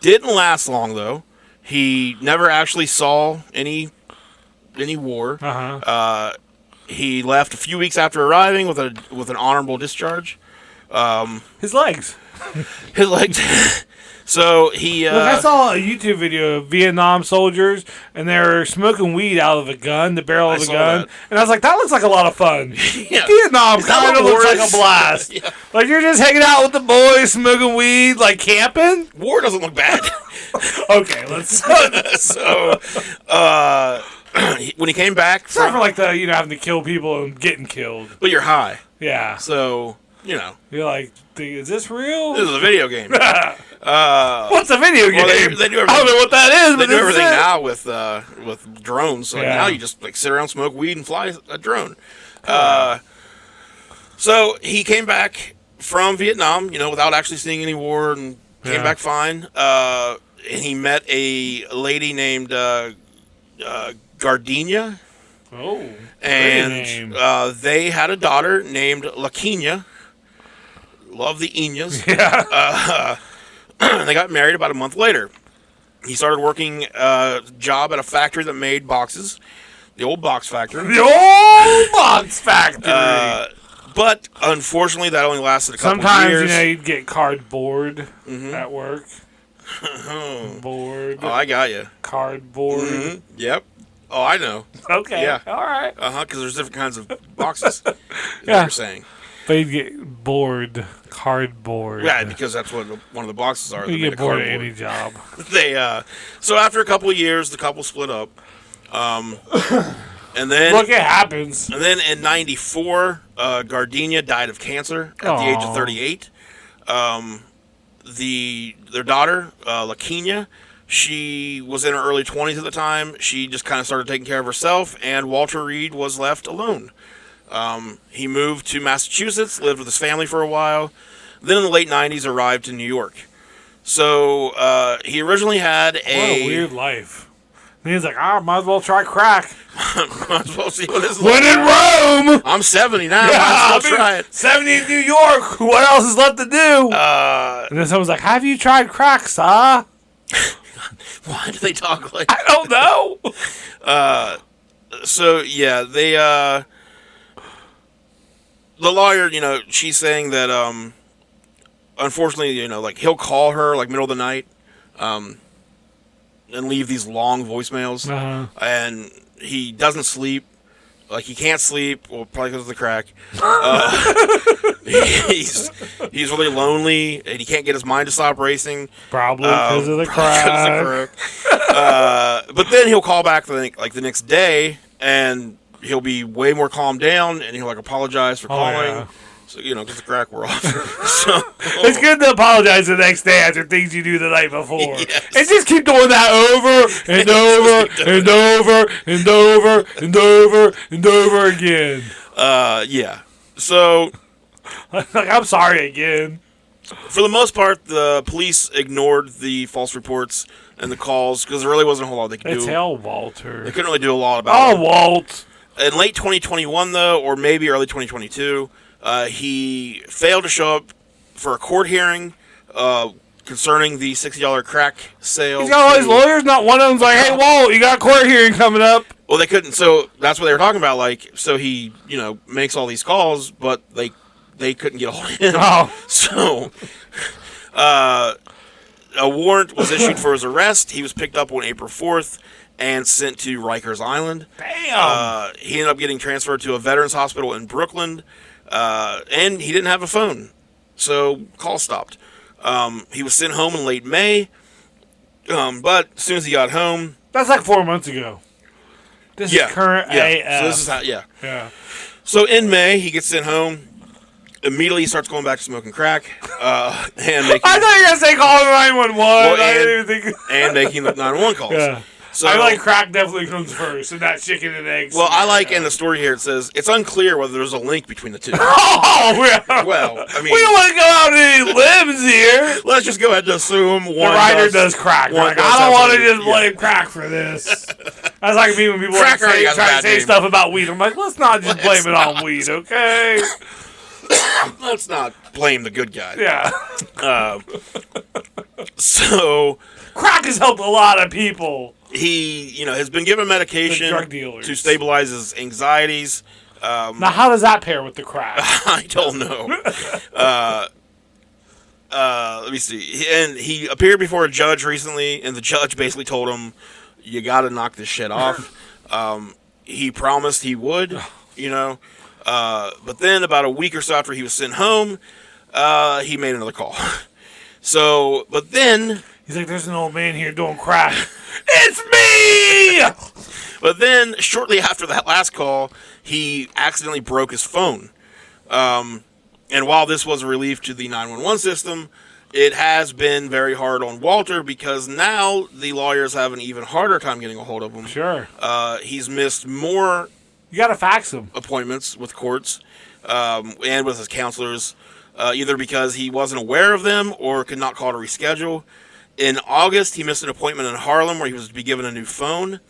Didn't last long though. He never actually saw any war. He left a few weeks after arriving with an honorable discharge. His legs. His legs. So he. Look, I saw a YouTube video of Vietnam soldiers, and they're smoking weed out of a gun, the barrel of a gun, and I was like, that looks like a lot of fun. Yeah. Vietnam kind of looks like a blast. Yeah. Like you're just hanging out with the boys, smoking weed, like camping. War doesn't look bad. Okay, let's. So, when he came back, Except for like the having to kill people and getting killed. but you're high, Yeah. so You're like, is this real? this is a video game. What's a video game? Well, they do I don't know what that is, They but do it's everything it. now with drones. So now you just like sit around, smoke weed, and fly a drone. So he came back from Vietnam, without actually seeing any war, and came back fine. And he met a lady named Gardenia. Oh, And they had a daughter named Laquina. Love the Inas. Yeah. They got married about a month later. He started working a job at a factory that made boxes. The old box factory. The old box factory. But unfortunately, that only lasted a couple Sometimes, years. you'd get cardboard at work. Board. Oh, I got you. Cardboard. Yep. Oh, I know. Okay. Yeah. All right. Because there's different kinds of boxes. Is Yeah. what you're saying. But you'd get bored. Cardboard. Yeah, because that's what one of the boxes are. You They made get a bored at cardboard. any job. So after a couple of years, the couple split up. And then Look, it happens. And then in '94, Gardenia died of cancer at the age of 38. Their daughter, Laquina, she was in her early 20s at the time. She just kind of started taking care of herself, and Walter Reed was left alone. He moved to Massachusetts, lived with his family for a while. Then in the late 90s, arrived to New York. So he originally had What a weird life. And he's like, might as well try crack. Might as well see what this is When in Rome! I'm 70 now. Might as well try it. 70 in New York. What else is left to do? And then someone's like, have you tried crack, sir? Why do they talk like I don't know. So, yeah, they, the lawyer, she's saying that, unfortunately, he'll call her, middle of the night, and leave these long voicemails, and he doesn't sleep. He can't sleep, well, probably because of the crack. He's really lonely, and he can't get his mind to stop racing. Probably because of the crack. But then he'll call back the next day, and he'll be way more calmed down, and he'll apologize for calling. Yeah. So because the crack wore off. So It's good to apologize the next day after things you do the night before. Yes. And just keep doing that over and over and over and over and over and over again. yeah. So I'm sorry again. for the most part, the police ignored the false reports and the calls because there really wasn't a whole lot they could It's do. hell, Walter. They couldn't really do a lot about it. Walt. In late 2021, though, or maybe early 2022, he failed to show up for a court hearing concerning the $60 crack sale. He's got all these lawyers, not one of them's like, hey, Walt, you got a court hearing coming up. Well, they couldn't. So that's what they were talking about. So he, makes all these calls, but they couldn't get a hold of him. Oh. So a warrant was issued for his arrest. He was picked up on April 4th and sent to Rikers Island. Damn. He ended up getting transferred to a veterans hospital in Brooklyn, and he didn't have a phone, so call stopped. He was sent home in late May, but as soon as he got home... That's 4 months ago. This is current AF. So this is how, Yeah. So in May, he gets sent home. Immediately, he starts going back to smoking crack, and making... I thought you were going to say call 911. Well, I didn't even think... and making the 911 calls. Yeah. So, crack definitely comes first, and not chicken and eggs. Well, in the story here, it says, it's unclear whether there's a link between the two. Oh, yeah. Well, I mean... We don't want to go out on any limbs here. Let's just go ahead and assume one The writer does crack. one Like, does I don't have want to something- just blame crack for this. That's like me when people Crack already try got a to bad say name. stuff about weed. I'm like, let's not just blame it on weed, okay? let's not blame the good guy. Yeah. So Crack has helped a lot of people. he, has been given medication drug dealers. to stabilize his anxieties. Now, how does that pair with the crack? I don't know. Let me see. And he appeared before a judge recently, and the judge basically told him, "You got to knock this shit off." He promised he would, but then about a week or so after he was sent home, he made another call. So, but then he's like, "There's an old man here doing crack." It's me. But then, shortly after that last call, he accidentally broke his phone. And while this was a relief to the 911 system, it has been very hard on Walter because now the lawyers have an even harder time getting a hold of him. Sure. He's missed more You got to fax him. appointments with courts and with his counselors, either because he wasn't aware of them or could not call to reschedule. In August, he missed an appointment in Harlem where he was to be given a new phone.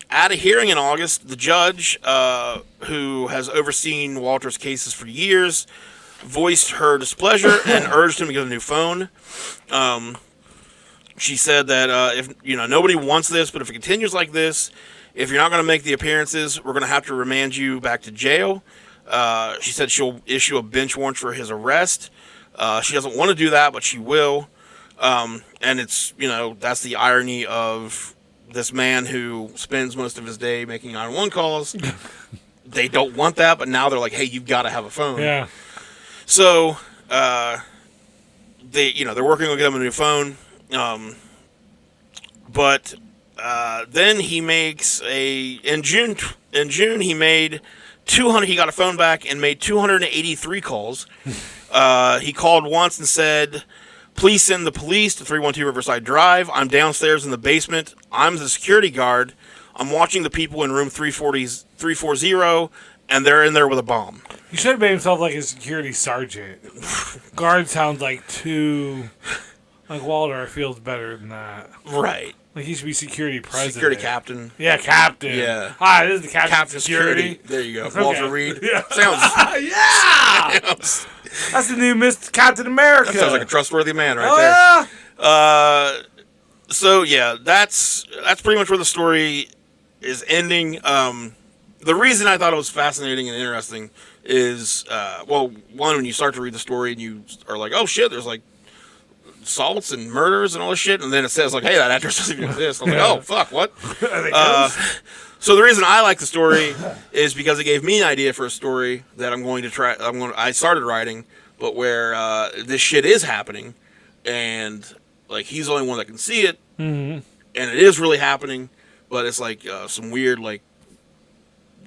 At a hearing in August, the judge, who has overseen Walter's cases for years, voiced her displeasure and urged him to get a new phone. She said that if nobody wants this, but if it continues like this, if you're not going to make the appearances, we're going to have to remand you back to jail. She said she'll issue a bench warrant for his arrest. She doesn't want to do that, but she will. And it's, that's the irony of this man who spends most of his day making 911 calls. They don't want that, but now they're like, hey, you've got to have a phone. Yeah. So, they're working on getting him a new phone. But then he makes in June he made 200, he got a phone back and made 283 calls. He called once and said, "Please send the police to 312 Riverside Drive. I'm downstairs in the basement. I'm the security guard. I'm watching the people in room 340, and they're in there with a bomb." He should have made himself like a security sergeant. Guard sounds like too... Like Walter feels better than that. Right. Like he should be security president. Security captain. Yeah, captain. Yeah. Hi, this is the captain, Captain of security. There you go. Okay. Walter Reed. Yeah. Yeah. That's the new Mr. Captain America. That sounds like a trustworthy man right there. Yeah. So yeah, that's pretty much where the story is ending. The reason I thought it was fascinating and interesting is, one, when you start to read the story and you are like, oh shit, there's like assaults and murders and all this shit, and then it says like, hey, that address doesn't even exist. I'm like, oh fuck, what? So the reason I like the story is because it gave me an idea for a story that I'm going to try. I started writing, but where this shit is happening, and like he's the only one that can see it, and it is really happening, but it's like some weird like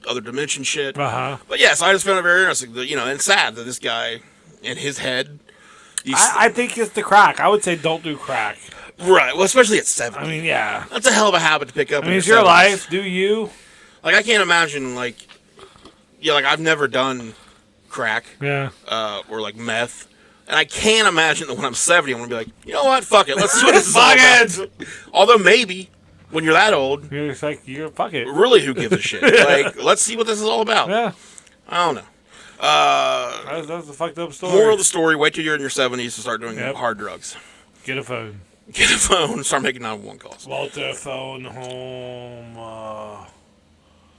other dimension shit. But yeah, so I just found it very interesting that, and sad that this guy in his head. I think it's the crack. I would say don't do crack. Right. Well, especially at 70. I mean, yeah. That's a hell of a habit to pick up. I mean, it's your 70s. life. Do you? Like, I can't imagine, like, I've never done crack. Yeah. Or, like, meth. And I can't imagine that when I'm 70, I'm going to be like, you know what? Fuck it. Let's see what this is all about. Although maybe, when you're that old. You're just like, fuck it. Really, who gives a shit? Like, let's see what this is all about. Yeah. I don't know. That's a fucked up story. Moral of the story, wait till you're in your 70s to start doing hard drugs. Get a phone. Get a phone, start making 911 calls. Walter phone home.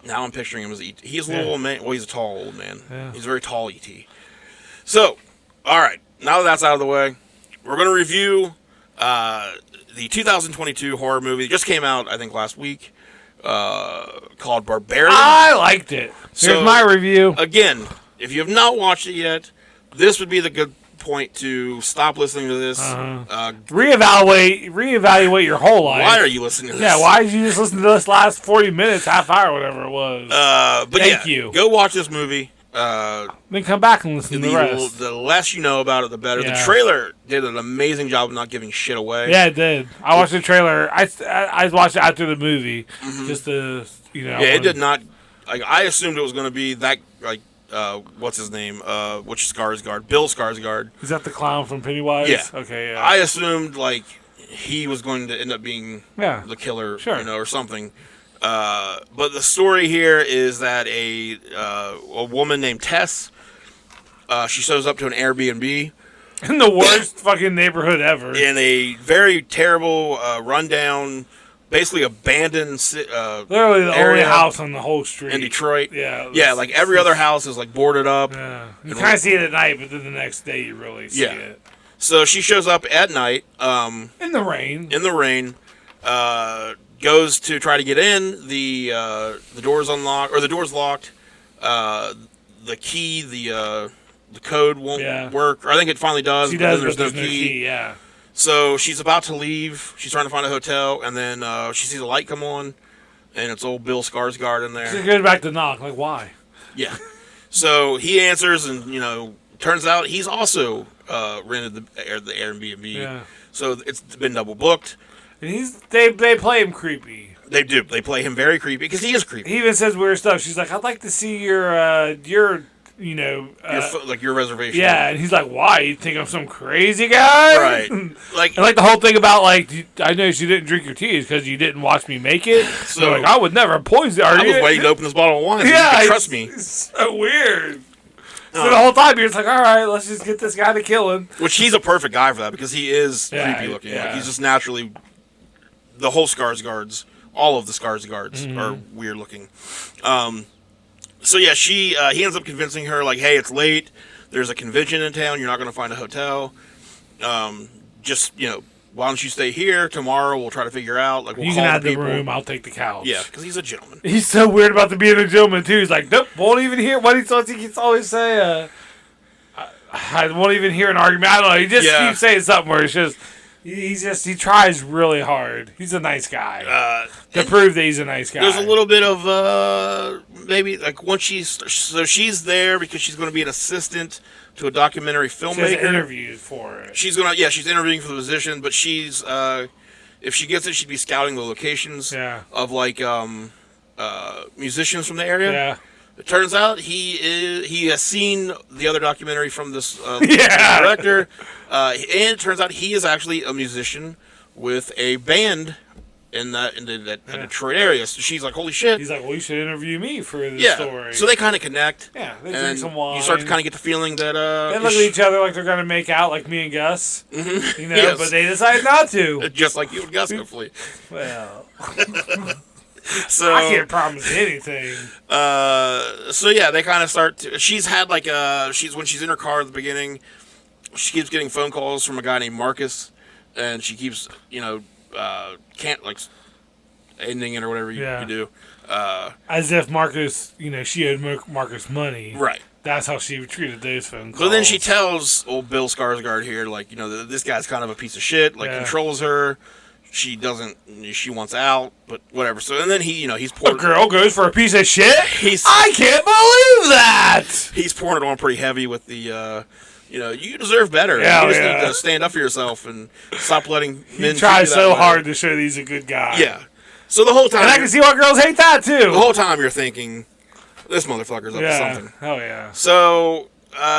Now I'm picturing him as E.T. He's a little old man. Well, he's a tall old man. Yeah. He's a very tall E.T. So, all right. Now that that's out of the way, we're going to review the 2022 horror movie that just came out, I think, last week, called Barbarian. I liked it. Here's my review. Again, if you have not watched it yet, this would be the good point to stop listening to this. Reevaluate your whole life. Why are you listening to this? Yeah, why did you just listen to this last 40 minutes, half hour, whatever it was? But Thank you. Go watch this movie. Then come back and listen to the rest. The less you know about it, the better. Yeah. The trailer did an amazing job of not giving shit away. Yeah, it did. I watched the trailer. I watched it after the movie, just to Yeah, it did not. Like, I assumed it was going to be that like. What's his name? Which Skarsgård? Bill Skarsgård. Is that the clown from Pennywise? Yeah. Okay, yeah. I assumed, like, he was going to end up being the killer, or something. But the story here is that a woman named Tess She shows up to an Airbnb. In the worst fucking neighborhood ever. In a very terrible, rundown, basically abandoned literally the only house on the whole street. in Detroit. Yeah. Like every other house is like boarded up. Yeah. You kind of see it at night, but then the next day you really see it. So she shows up at night. In the rain. Goes to try to get in. The door's unlocked, or the door's locked. The key, the code won't work. Or I think it finally does. She does, but there's no key. Yeah. So she's about to leave. She's trying to find a hotel, and then she sees a light come on, and it's old Bill Skarsgård in there. She goes back to knock. Like, why? Yeah. So he answers, and turns out he's also rented the Airbnb. Yeah. So it's been double booked. And they play him creepy. They do. They play him very creepy because he is creepy. He even says weird stuff. She's like, I'd like to see your your reservation. Yeah, and he's like, why? You think I'm some crazy guy? Right. And the whole thing about, I know you didn't drink your tea because you didn't watch me make it. So, I would never poison you. I was waiting to open this bottle of wine so you could trust me. It's so weird. So the whole time you're just like, all right, let's just get this guy to kill him. Which he's a perfect guy for that because he is creepy looking. Yeah. Like, he's just naturally... The whole Skarsgårds, all of the Skarsgårds are weird looking. He ends up convincing her, like, hey, it's late. There's a convention in town. You're not going to find a hotel. Why don't you stay here? Tomorrow we'll try to figure out. Like, you can have the room. I'll take the couch. Yeah, because he's a gentleman. He's so weird about being a gentleman, too. He's like, nope, won't even hear. What he keeps always say, I won't even hear an argument. I don't know. He just keeps saying something where it's just... He tries really hard. He's a nice guy. To prove that he's a nice guy. There's a little bit of maybe like once she's there because she's going to be an assistant to a documentary filmmaker. She has interviews for it. She's interviewing for the position, but she's if she gets it, she'd be scouting the locations of musicians from the area. Yeah. It turns out he has seen the other documentary from this director, and it turns out he is actually a musician with a band in the Detroit area. So she's like, holy shit. He's like, well, you should interview me for this story. So they kind of connect. Yeah, they drink some wine. You start to kind of get the feeling that... they look at each other like they're going to make out, like me and Gus. Mm-hmm. But they decide not to. Just like you and Gus, hopefully. Well... So I can't promise anything. They kind of start to, she's had when she's in her car at the beginning, she keeps getting phone calls from a guy named Marcus, and she keeps can't ending it or whatever you do. As if Marcus, she owed Marcus money. Right. That's how she treated those phone calls. So then she tells old Bill Skarsgård here, this guy's kind of a piece of shit, controls her. She wants out, but whatever. So, and then he's pouring... A girl goes for a piece of shit? I can't believe that! He's pouring it on pretty heavy with the, you deserve better. Yeah, you just need to stand up for yourself and stop letting men... He tries so hard to show that he's a good guy. Yeah. So the whole time... And I can see why girls hate that, too! The whole time you're thinking, this motherfucker's up to something. Oh, yeah. So...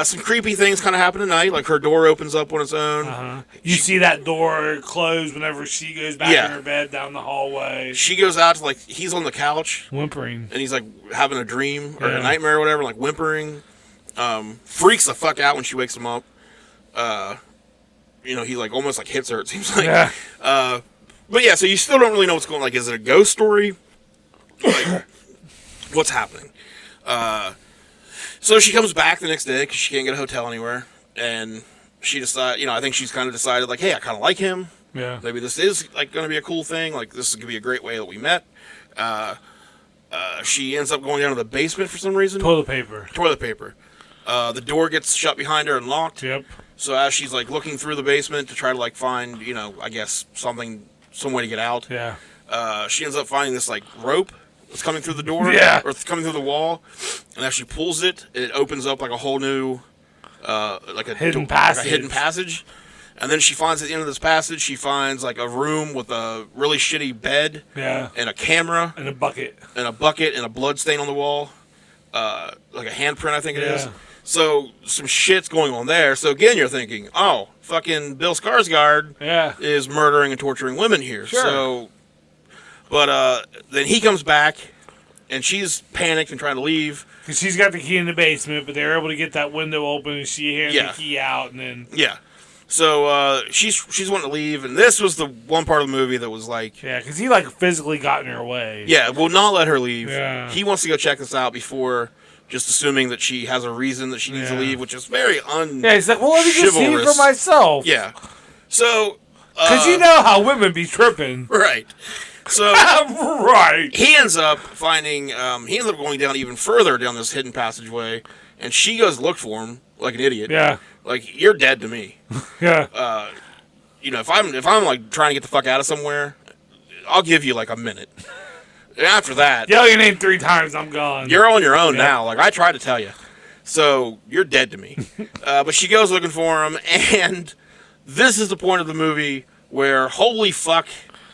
some creepy things kind of happen tonight. Like her door opens up on its own. You see that door close whenever she goes back in her bed down the hallway. She goes out to he's on the couch whimpering, and he's having a dream or a nightmare or whatever, whimpering. Freaks the fuck out when she wakes him up. He almost hits her. It seems like. Yeah. But yeah, so you still don't really know what's going on. Is it a ghost story? What's happening? So she comes back the next day because she can't get a hotel anywhere, and she decides, I think she's kind of decided, hey, I kind of like him. Yeah. Maybe this is going to be a cool thing. This is going to be a great way that we met. She ends up going down to the basement for some reason. Toilet paper. The door gets shut behind her and locked. Yep. So as she's looking through the basement to try to find, I guess some way to get out. Yeah. She ends up finding this rope. It's coming through the door, or it's coming through the wall, and as she pulls it, it opens up a whole new, a hidden passage. And then she finds at the end of this passage, she finds a room with a really shitty bed, and a camera, and a bucket, and a blood stain on the wall, a handprint, I think it is. So some shit's going on there. So again, you're thinking, oh, fucking Bill Skarsgård is murdering and torturing women here. Sure. So. But then he comes back, and she's panicked and trying to leave. Because she's got the key in the basement, but they're able to get that window open, and she hands the key out, and then... Yeah. So she's wanting to leave, and this was the one part of the movie that was like... Yeah, because he, like, physically got in her way. Yeah, will not let her leave. Yeah. He wants to go check this out before just assuming that she has a reason that she needs to leave, which is very Yeah, he's like, well, let me just see for myself. Yeah. So... Because you know how women be tripping. Right. So... right. He ends up finding... he ends up going down even further down this hidden passageway, and she goes to look for him like an idiot. Yeah. Like, you're dead to me. Yeah. If I'm like trying to get the fuck out of somewhere, I'll give you like a minute. And after that, yell your name 3 times, I'm gone. You're on your own now. Like I tried to tell you, so you're dead to me. But she goes looking for him, and this is the point of the movie where holy fuck,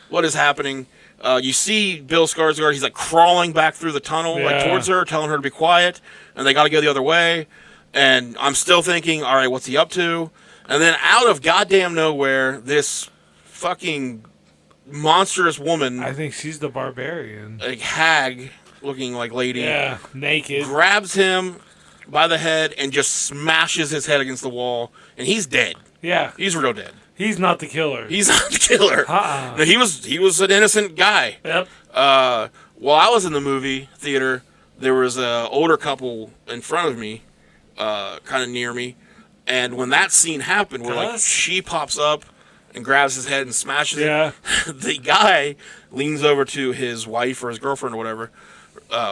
what is happening? You see Bill Skarsgård. He's like crawling back through the tunnel, like towards her, telling her to be quiet, and they got to go the other way. And I'm still thinking, all right, what's he up to? And then out of goddamn nowhere, this fucking monstrous woman... I think she's the barbarian. A hag-looking like lady. Yeah, naked. Grabs him by the head and just smashes his head against the wall. And he's dead. Yeah. He's real dead. He's not the killer. He's not the killer. No, he was an innocent guy. Yep. While I was in the movie theater, there was an older couple in front of me. Kind of near me, and when that scene happened, where like she pops up and grabs his head and smashes it, the guy leans over to his wife or his girlfriend or whatever,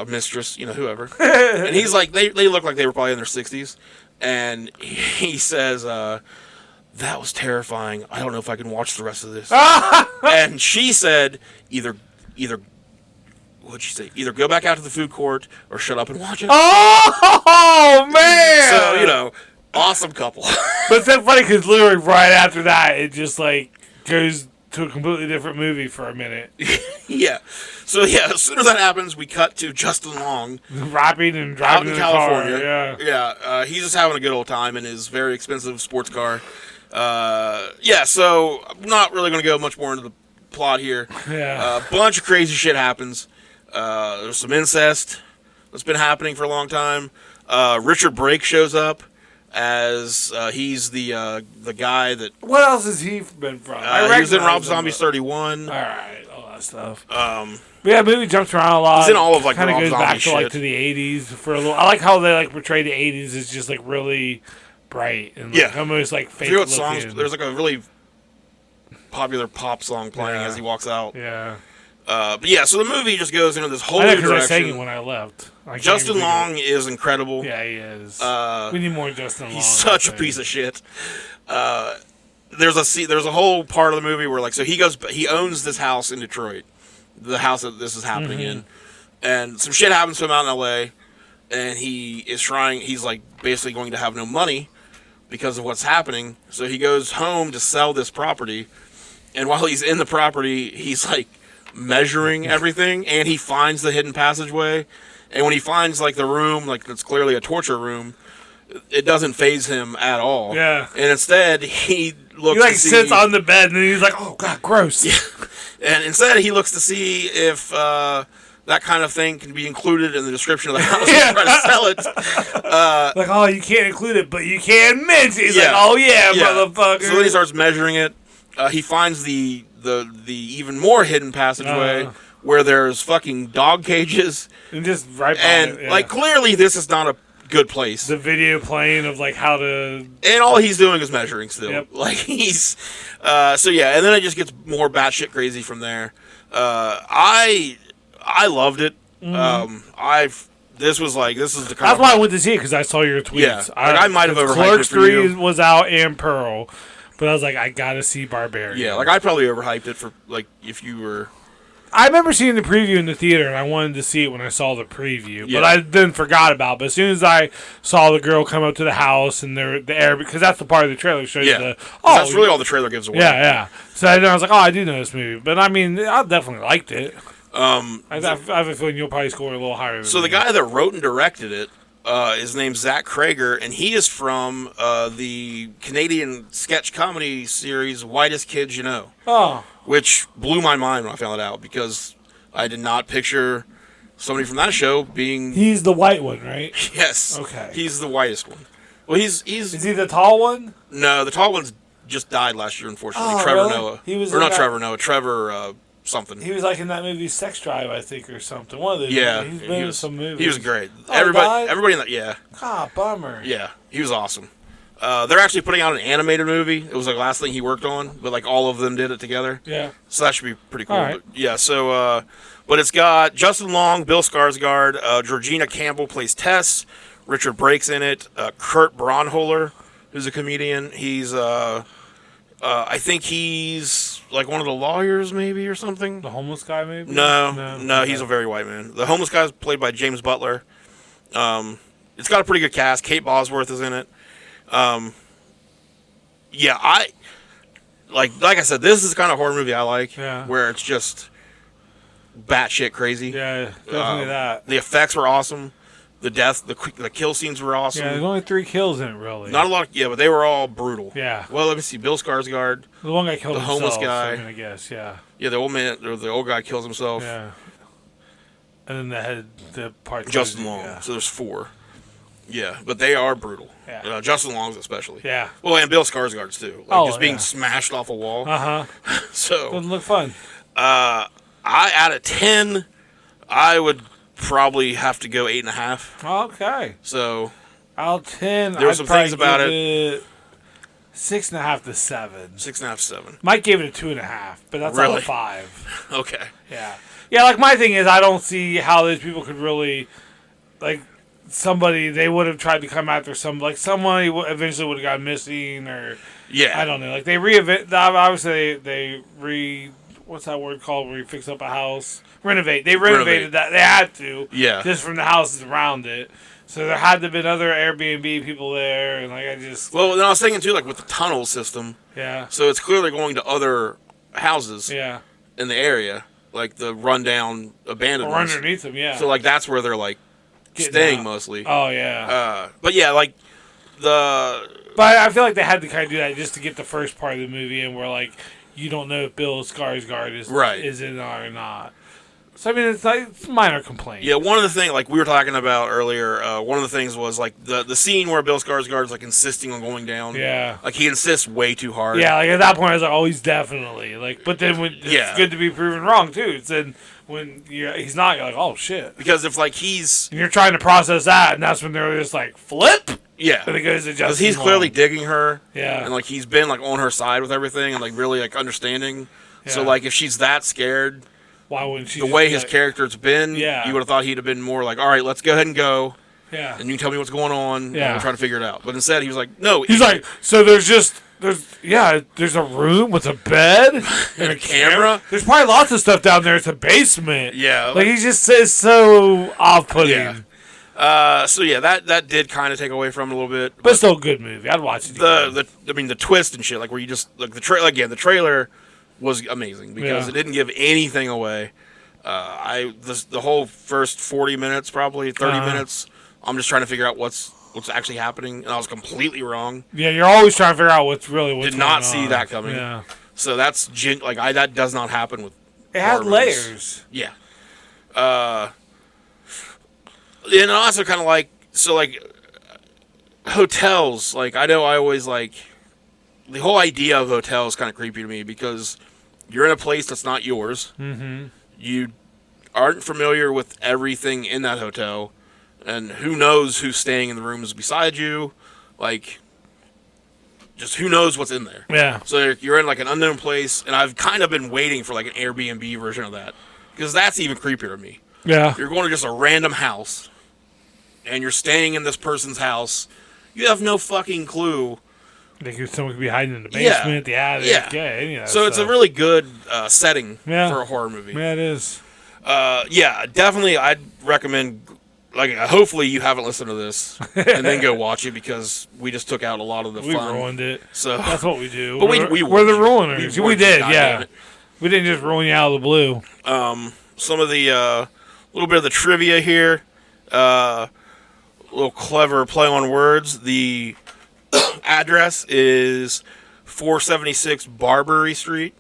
mistress, whoever, and he's like, they look like they were probably in their 60s, and he says, "That was terrifying. I don't know if I can watch the rest of this." And she said, "Either." What'd she say? Either go back out to the food court or shut up and watch it. Oh, man! So, awesome couple. But it's so funny because literally right after that, it just, like, goes to a completely different movie for a minute. Yeah. So, as soon as that happens, we cut to Justin Long. Rapping and driving out in California. Car. Yeah. He's just having a good old time in his very expensive sports car. So I'm not really going to go much more into the plot here. Yeah. A bunch of crazy shit happens. There's some incest that's been happening for a long time. Richard Brake shows up as he's the guy that... What else has he been from? He was in Rob Zombie's 31. All right, all that stuff. Yeah, the movie jumps around a lot. He's in all of like kind of goes back shit. to like to the 80s for a little. I like how they like portray the 80s as just like really bright and like, almost like fake looking. Songs? There's like a really popular pop song playing as he walks out. Yeah. So the movie just goes into this whole new direction. I sang it when I left. Justin Long is incredible. Yeah, he is. We need more Justin Long. He's such a piece of shit. There's a whole part of the movie where he owns this house in Detroit, the house that this is happening in, and some shit happens to him out in L.A. and he's like basically going to have no money because of what's happening. So he goes home to sell this property, and while he's in the property, he's like measuring everything, and he finds the hidden passageway. And when he finds like the room, like that's clearly a torture room, it doesn't faze him at all. Yeah. And instead, he looks. He like sits on the bed, and he's like, "Oh God, gross." Yeah. And instead, he looks to see if that kind of thing can be included in the description of the house and try to sell it. Like, oh, you can't include it, but you can mention it. He's like, oh yeah, motherfucker. So then he starts measuring it. He finds the even more hidden passageway where there's fucking dog cages. And just right by and it, like clearly this is not a good place. The video playing of like how to, and all he's doing is measuring still. Yep. Like he's and then it just gets more batshit crazy from there. I loved it. This is the kind. That's why I went to see it because I saw your tweets. Yeah, I might have overhyped Clerks it for you. 3 was out and Pearl, but I was like, I gotta see Barbarian. Yeah, like I probably overhyped it for like if you were. I remember seeing the preview in the theater, and I wanted to see it when I saw the preview, but I then forgot about it. But as soon as I saw the girl come up to the house and the air, because that's the part of the trailer that shows that's really all the trailer gives away. Yeah. So I was like, I do know this movie, but I mean, I definitely liked it. I have a feeling you'll probably score a little higher. So the guy that wrote and directed it is named Zach Krager, and he is from the Canadian sketch comedy series Whitest Kids You Know. Oh. Which blew my mind when I found it out because I did not picture somebody from that show being... He's the white one, right? Yes. Okay. He's the whitest one. Well, he's... Is he the tall one? No, the tall one's just died last year, unfortunately. Oh, Trevor really? Noah. He was or not that... Trevor Noah. Trevor something. He was like in that movie Sex Drive, I think, or something. One of those. Yeah. Movies. He's been in some movies. He was great. Oh, everybody in that... Yeah. Ah, bummer. Yeah. He was awesome. They're actually putting out an animated movie. It was like the last thing he worked on, but like all of them did it together. Yeah. So that should be pretty cool. All right. But, yeah, so, but it's got Justin Long, Bill Skarsgård, Georgina Campbell plays Tess, Richard Brake's in it, Kurt Braunholer, who's a comedian. He's, I think he's like one of the lawyers maybe or something. The homeless guy maybe? No, he's a very white man. The homeless guy's played by James Butler. It's got a pretty good cast. Kate Bosworth is in it. Yeah, like I said, this is the kind of horror movie I like, where it's just batshit crazy. Yeah, definitely that. The effects were awesome. The the kill scenes were awesome. Yeah, there's only 3 kills in it, really. Not a lot, but they were all brutal. Yeah. Well, let me see. Bill Skarsgård. The one guy killed the himself. homeless guy. I guess, yeah. Yeah, the old man, or the old guy kills himself. Yeah. And then the part. Justin Long. Yeah. So there's 4. Yeah, but they are brutal. Yeah. Justin Long's especially. Yeah. Well, and Bill Skarsgård's too. Like just being smashed off a wall. So doesn't look fun. Out of 10, I would probably have to go 8.5. Okay. So out of 10, there were some things about it. 6.5 to 7. 6.5, 7. Mike gave it a 2.5, but that's really? out of 5. Okay. Yeah. Yeah, like my thing is, I don't see how those people could really, like, somebody, they would have tried to come after somebody eventually would have gone missing, or I don't know. Like they obviously what's that word called where you fix up a house? Renovate. They renovated that. They had to. Yeah. Just from the houses around it. So there had to have been other Airbnb people there, and like Well, then I was thinking too, like with the tunnel system. Yeah. So it's clearly going to other houses. Yeah. In the area, like the rundown abandoned or underneath them. Yeah. So like that's where they're like staying mostly. Oh yeah. But yeah, like But I feel like they had to kind of do that just to get the first part of the movie in, where like you don't know if Bill Skarsgård is in it or not. So I mean, it's like it's a minor complaint. Yeah, one of the things like we were talking about earlier, one of the things was like the scene where Bill Skarsgård's like insisting on going down. Yeah. Like he insists way too hard. Yeah, like at that point I was like, oh, he's definitely like. But then it's good to be proven wrong too. It's then when he's not, you're like, oh shit. Because if like and you're trying to process that, and that's when they're just like flip. Yeah. And it goes to because he's clearly digging her. Yeah. And like he's been like on her side with everything and like really like understanding. Yeah. So like if she's that scared. Why wouldn't she? The way his character's been, you would have thought he'd have been more like, all right, let's go ahead and go. Yeah. And you can tell me what's going on. Yeah. And we'll try to figure it out. But instead, he was like, no. He's like, so there's a room with a bed and a camera. There's probably lots of stuff down there. It's a basement. Yeah. Like he just says so off-putting. Yeah. So yeah, that did kind of take away from it a little bit. But still a good movie. I'd watch it again. The twist and shit, like where you just, like the trailer was amazing because it didn't give anything away. The whole first 40 minutes, probably 30 minutes, I'm just trying to figure out what's actually happening, and I was completely wrong. Yeah, you're always trying to figure out what's going on. Did not see that coming. Yeah. So that's that does not happen with. It had layers. Yeah. And also kind of like hotels. Like I know I always like. The whole idea of hotels is kind of creepy to me because you're in a place that's not yours. Mm-hmm. You aren't familiar with everything in that hotel, and who knows who's staying in the rooms beside you. Like, just who knows what's in there. Yeah. So you're in like an unknown place, and I've kind of been waiting for like an Airbnb version of that because that's even creepier to me. Yeah. You're going to just a random house, and you're staying in this person's house. You have no fucking clue. Someone could be hiding in the basement, the attic. Yeah. So it's a really good setting for a horror movie. Yeah, it is. Definitely I'd recommend, like, hopefully you haven't listened to this and then go watch it because we just took out a lot of the fun. We ruined it. So that's what we do. But we're the ruiners. We did, yeah. We didn't just ruin you out of the blue. Some of the, little bit of the trivia here, a little clever play on words. The address is 476 Barbary Street.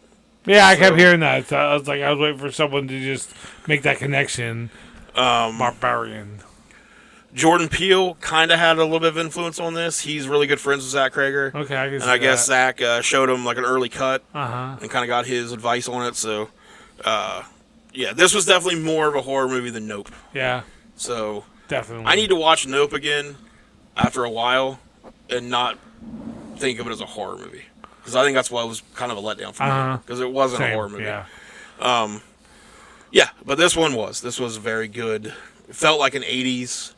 Yeah, I kept hearing that. So I was waiting for someone to just make that connection. Barbarian. Jordan Peele kind of had a little bit of influence on this. He's really good friends with Zach Krager. Okay, I can see and I guess that. Zach showed him like an early cut Uh-huh. and kind of got his advice on it. So, yeah, this was definitely more of a horror movie than Nope. Yeah, So, definitely. I need to watch Nope again after a while and not think of it as a horror movie. Because I think that's why it was kind of a letdown for me. Because it wasn't a horror movie. Yeah. Yeah, but this one was. This was very good. It felt like an 80s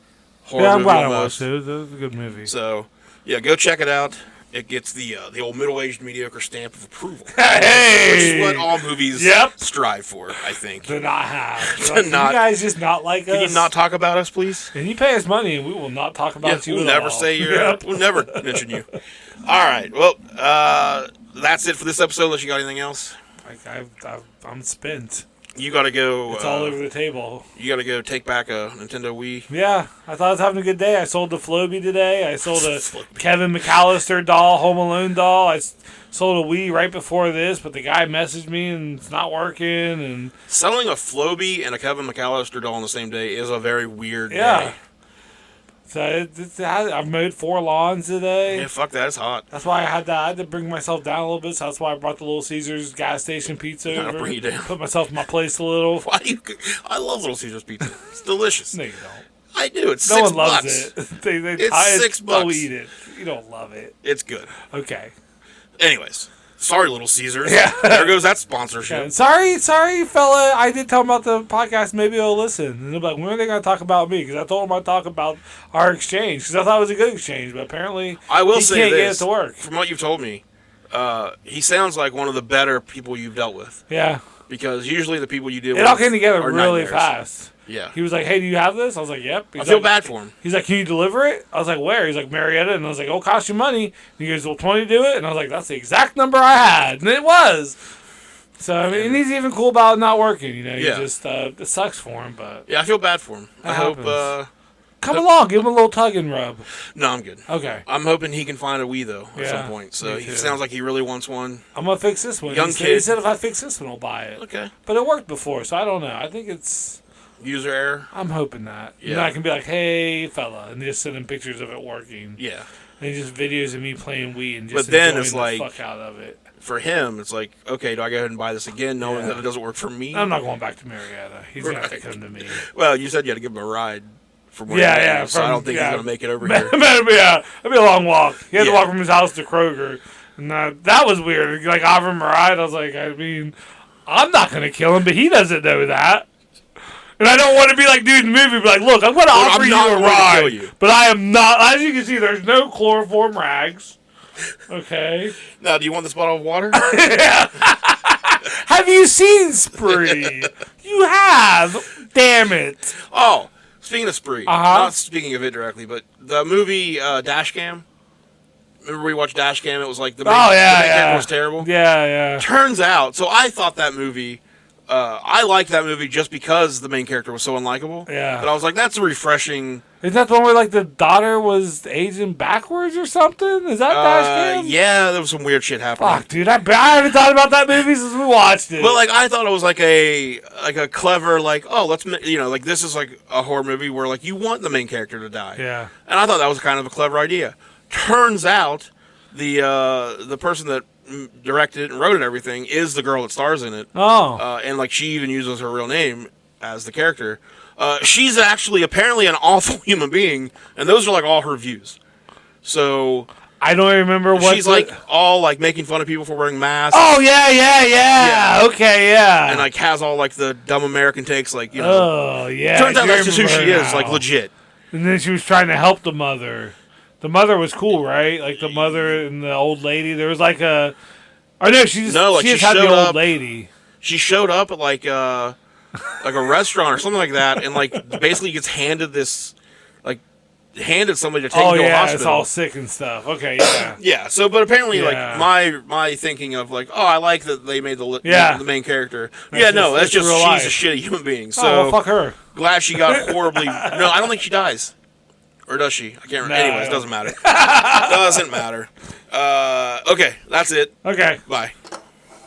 horror Yeah, I'm movie glad I almost. watched it. It was a good movie. So, yeah, go check it out. It gets the old middle-aged mediocre stamp of approval. Hey! Which is what all movies strive for, I think. To not have. To Like, not- you guys just not like us? Can you not talk about us, please? And you pay us money, and we will not talk about you we'll at never all. say we'll never mention you. All right, well, that's it for this episode, unless you got anything else. Like I'm spent. You got to go... It's all over the table. You got to go take back a Nintendo Wii. Yeah, I thought I was having a good day. I sold the Floby today. I sold a Kevin McAllister doll, Home Alone doll. I sold a Wii right before this, but the guy messaged me and it's not working. And Selling a Floby and a Kevin McAllister doll on the same day is a very weird yeah. day. So I've mowed 4 lawns today. Yeah, fuck that. It's hot. That's why I had to bring myself down a little bit. So that's why I brought the Little Caesars gas station pizza Gotta over. bring you down. Put myself in my place a little. Why do you... I love Little Caesars pizza. It's delicious. No, you don't. I do. It's No $6. one loves it. They It's tie it, $6. they'll eat it. You don't love it. It's good. Okay. Anyways. Sorry, Little Caesars. Yeah. There goes that sponsorship. Yeah. Sorry, fella. I did tell him about the podcast. Maybe he'll listen. And they'll be like, when are they going to talk about me? Because I told him I'd talk about our exchange. Because I thought it was a good exchange. But apparently, I will he say can't this. get it to work. From what you've told me, he sounds like one of the better people you've dealt with. Yeah. Because usually the people you deal with It all came together are really nightmares. fast. Yeah. He was like, hey, do you have this? I was like, yep. I feel bad for him. He's like, can you deliver it? I was like, where? He's like, Marietta. And I was like, it'll cost you money. And he goes, well, 20 to do it? And I was like, that's the exact number I had. And it was. So, I mean, and he's even cool about it not working. You know, he just, it sucks for him, but. Yeah, I feel bad for him. I hope. Come along, give him a little tug and rub. No, I'm good. Okay. I'm hoping he can find a Wii, though, at Yeah, some point. So me he too. sounds like he really wants one. I'm going to fix this one. Young He kid. said if I fix this one, he'll buy it. Okay. But it worked before, so I don't know. I think it's. User error. I'm hoping that. Yeah. You know, I can be like, hey, fella, and just send him pictures of it working. Yeah. And just videos of me playing Wii and just But then enjoying it's the like- fuck out of it. For him, it's like, okay, do I go ahead and buy this again, knowing Yeah. that it doesn't work for me? I'm not going back to Marietta. He's going to have to Right. come to me. Well, you said you had to give him a ride from where Yeah, he yeah, lives, so I from- don't think yeah. he's going to make it over here. It'd be a long walk. He had to Yeah. walk from his house to Kroger. And that was weird. Like, offer him a ride. I was like, I mean, I'm not going to kill him, but he doesn't know that. And I don't want to be like, dude, in the movie, be like, look, I'm going to offer you not a going to ride. kill you. But I am not. As you can see, there's no chloroform rags. Okay. Now, do you want this bottle of water? Have you seen Spree? You have. Damn it. Oh, speaking of Spree, Uh-huh. not speaking of it directly, but the movie Dashcam. Remember we watched Dashcam? It was like the main, Oh, yeah, the main yeah. character was terrible. Yeah. Turns out, so I thought that movie, I liked that movie just because the main character was so unlikable. Yeah. But I was like, that's a refreshing. Isn't that the one where, like, the daughter was aging backwards or something? Is that Dashcam? Yeah, there was some weird shit happening. Fuck, dude, I haven't thought about that movie since we watched it. But like I thought it was like a clever like like this is like a horror movie where like you want the main character to die. Yeah. And I thought that was kind of a clever idea. Turns out the person that directed it and wrote it and everything is the girl that stars in it. Oh. And like she even uses her real name as the character. She's actually apparently an awful human being, and those are like all her views. So I don't remember what she's like all like making fun of people for wearing masks. Oh, yeah. Okay, yeah. And like has all like the dumb American takes, like, you know. Oh, yeah. Turns out I that's just who remember she her is, now. like legit. And then she was trying to help the mother. The mother was cool, right? Like the mother and the old lady. There was like a. Or no, she just had the showed old up- lady. She showed up at like a restaurant or something like that, and like basically gets handed somebody to take Oh to a yeah, hospital. it's all sick and stuff. Okay, yeah. Yeah. So, but apparently, Yeah. like my thinking of like, oh, I like that they made the main character. That's that's just real she's life. a shitty human being. So Oh, well, fuck her. glad she got horribly. No, I don't think she dies. Or does she? I can't remember. No. Anyways, doesn't matter. Doesn't matter. Okay, that's it. Okay. Bye.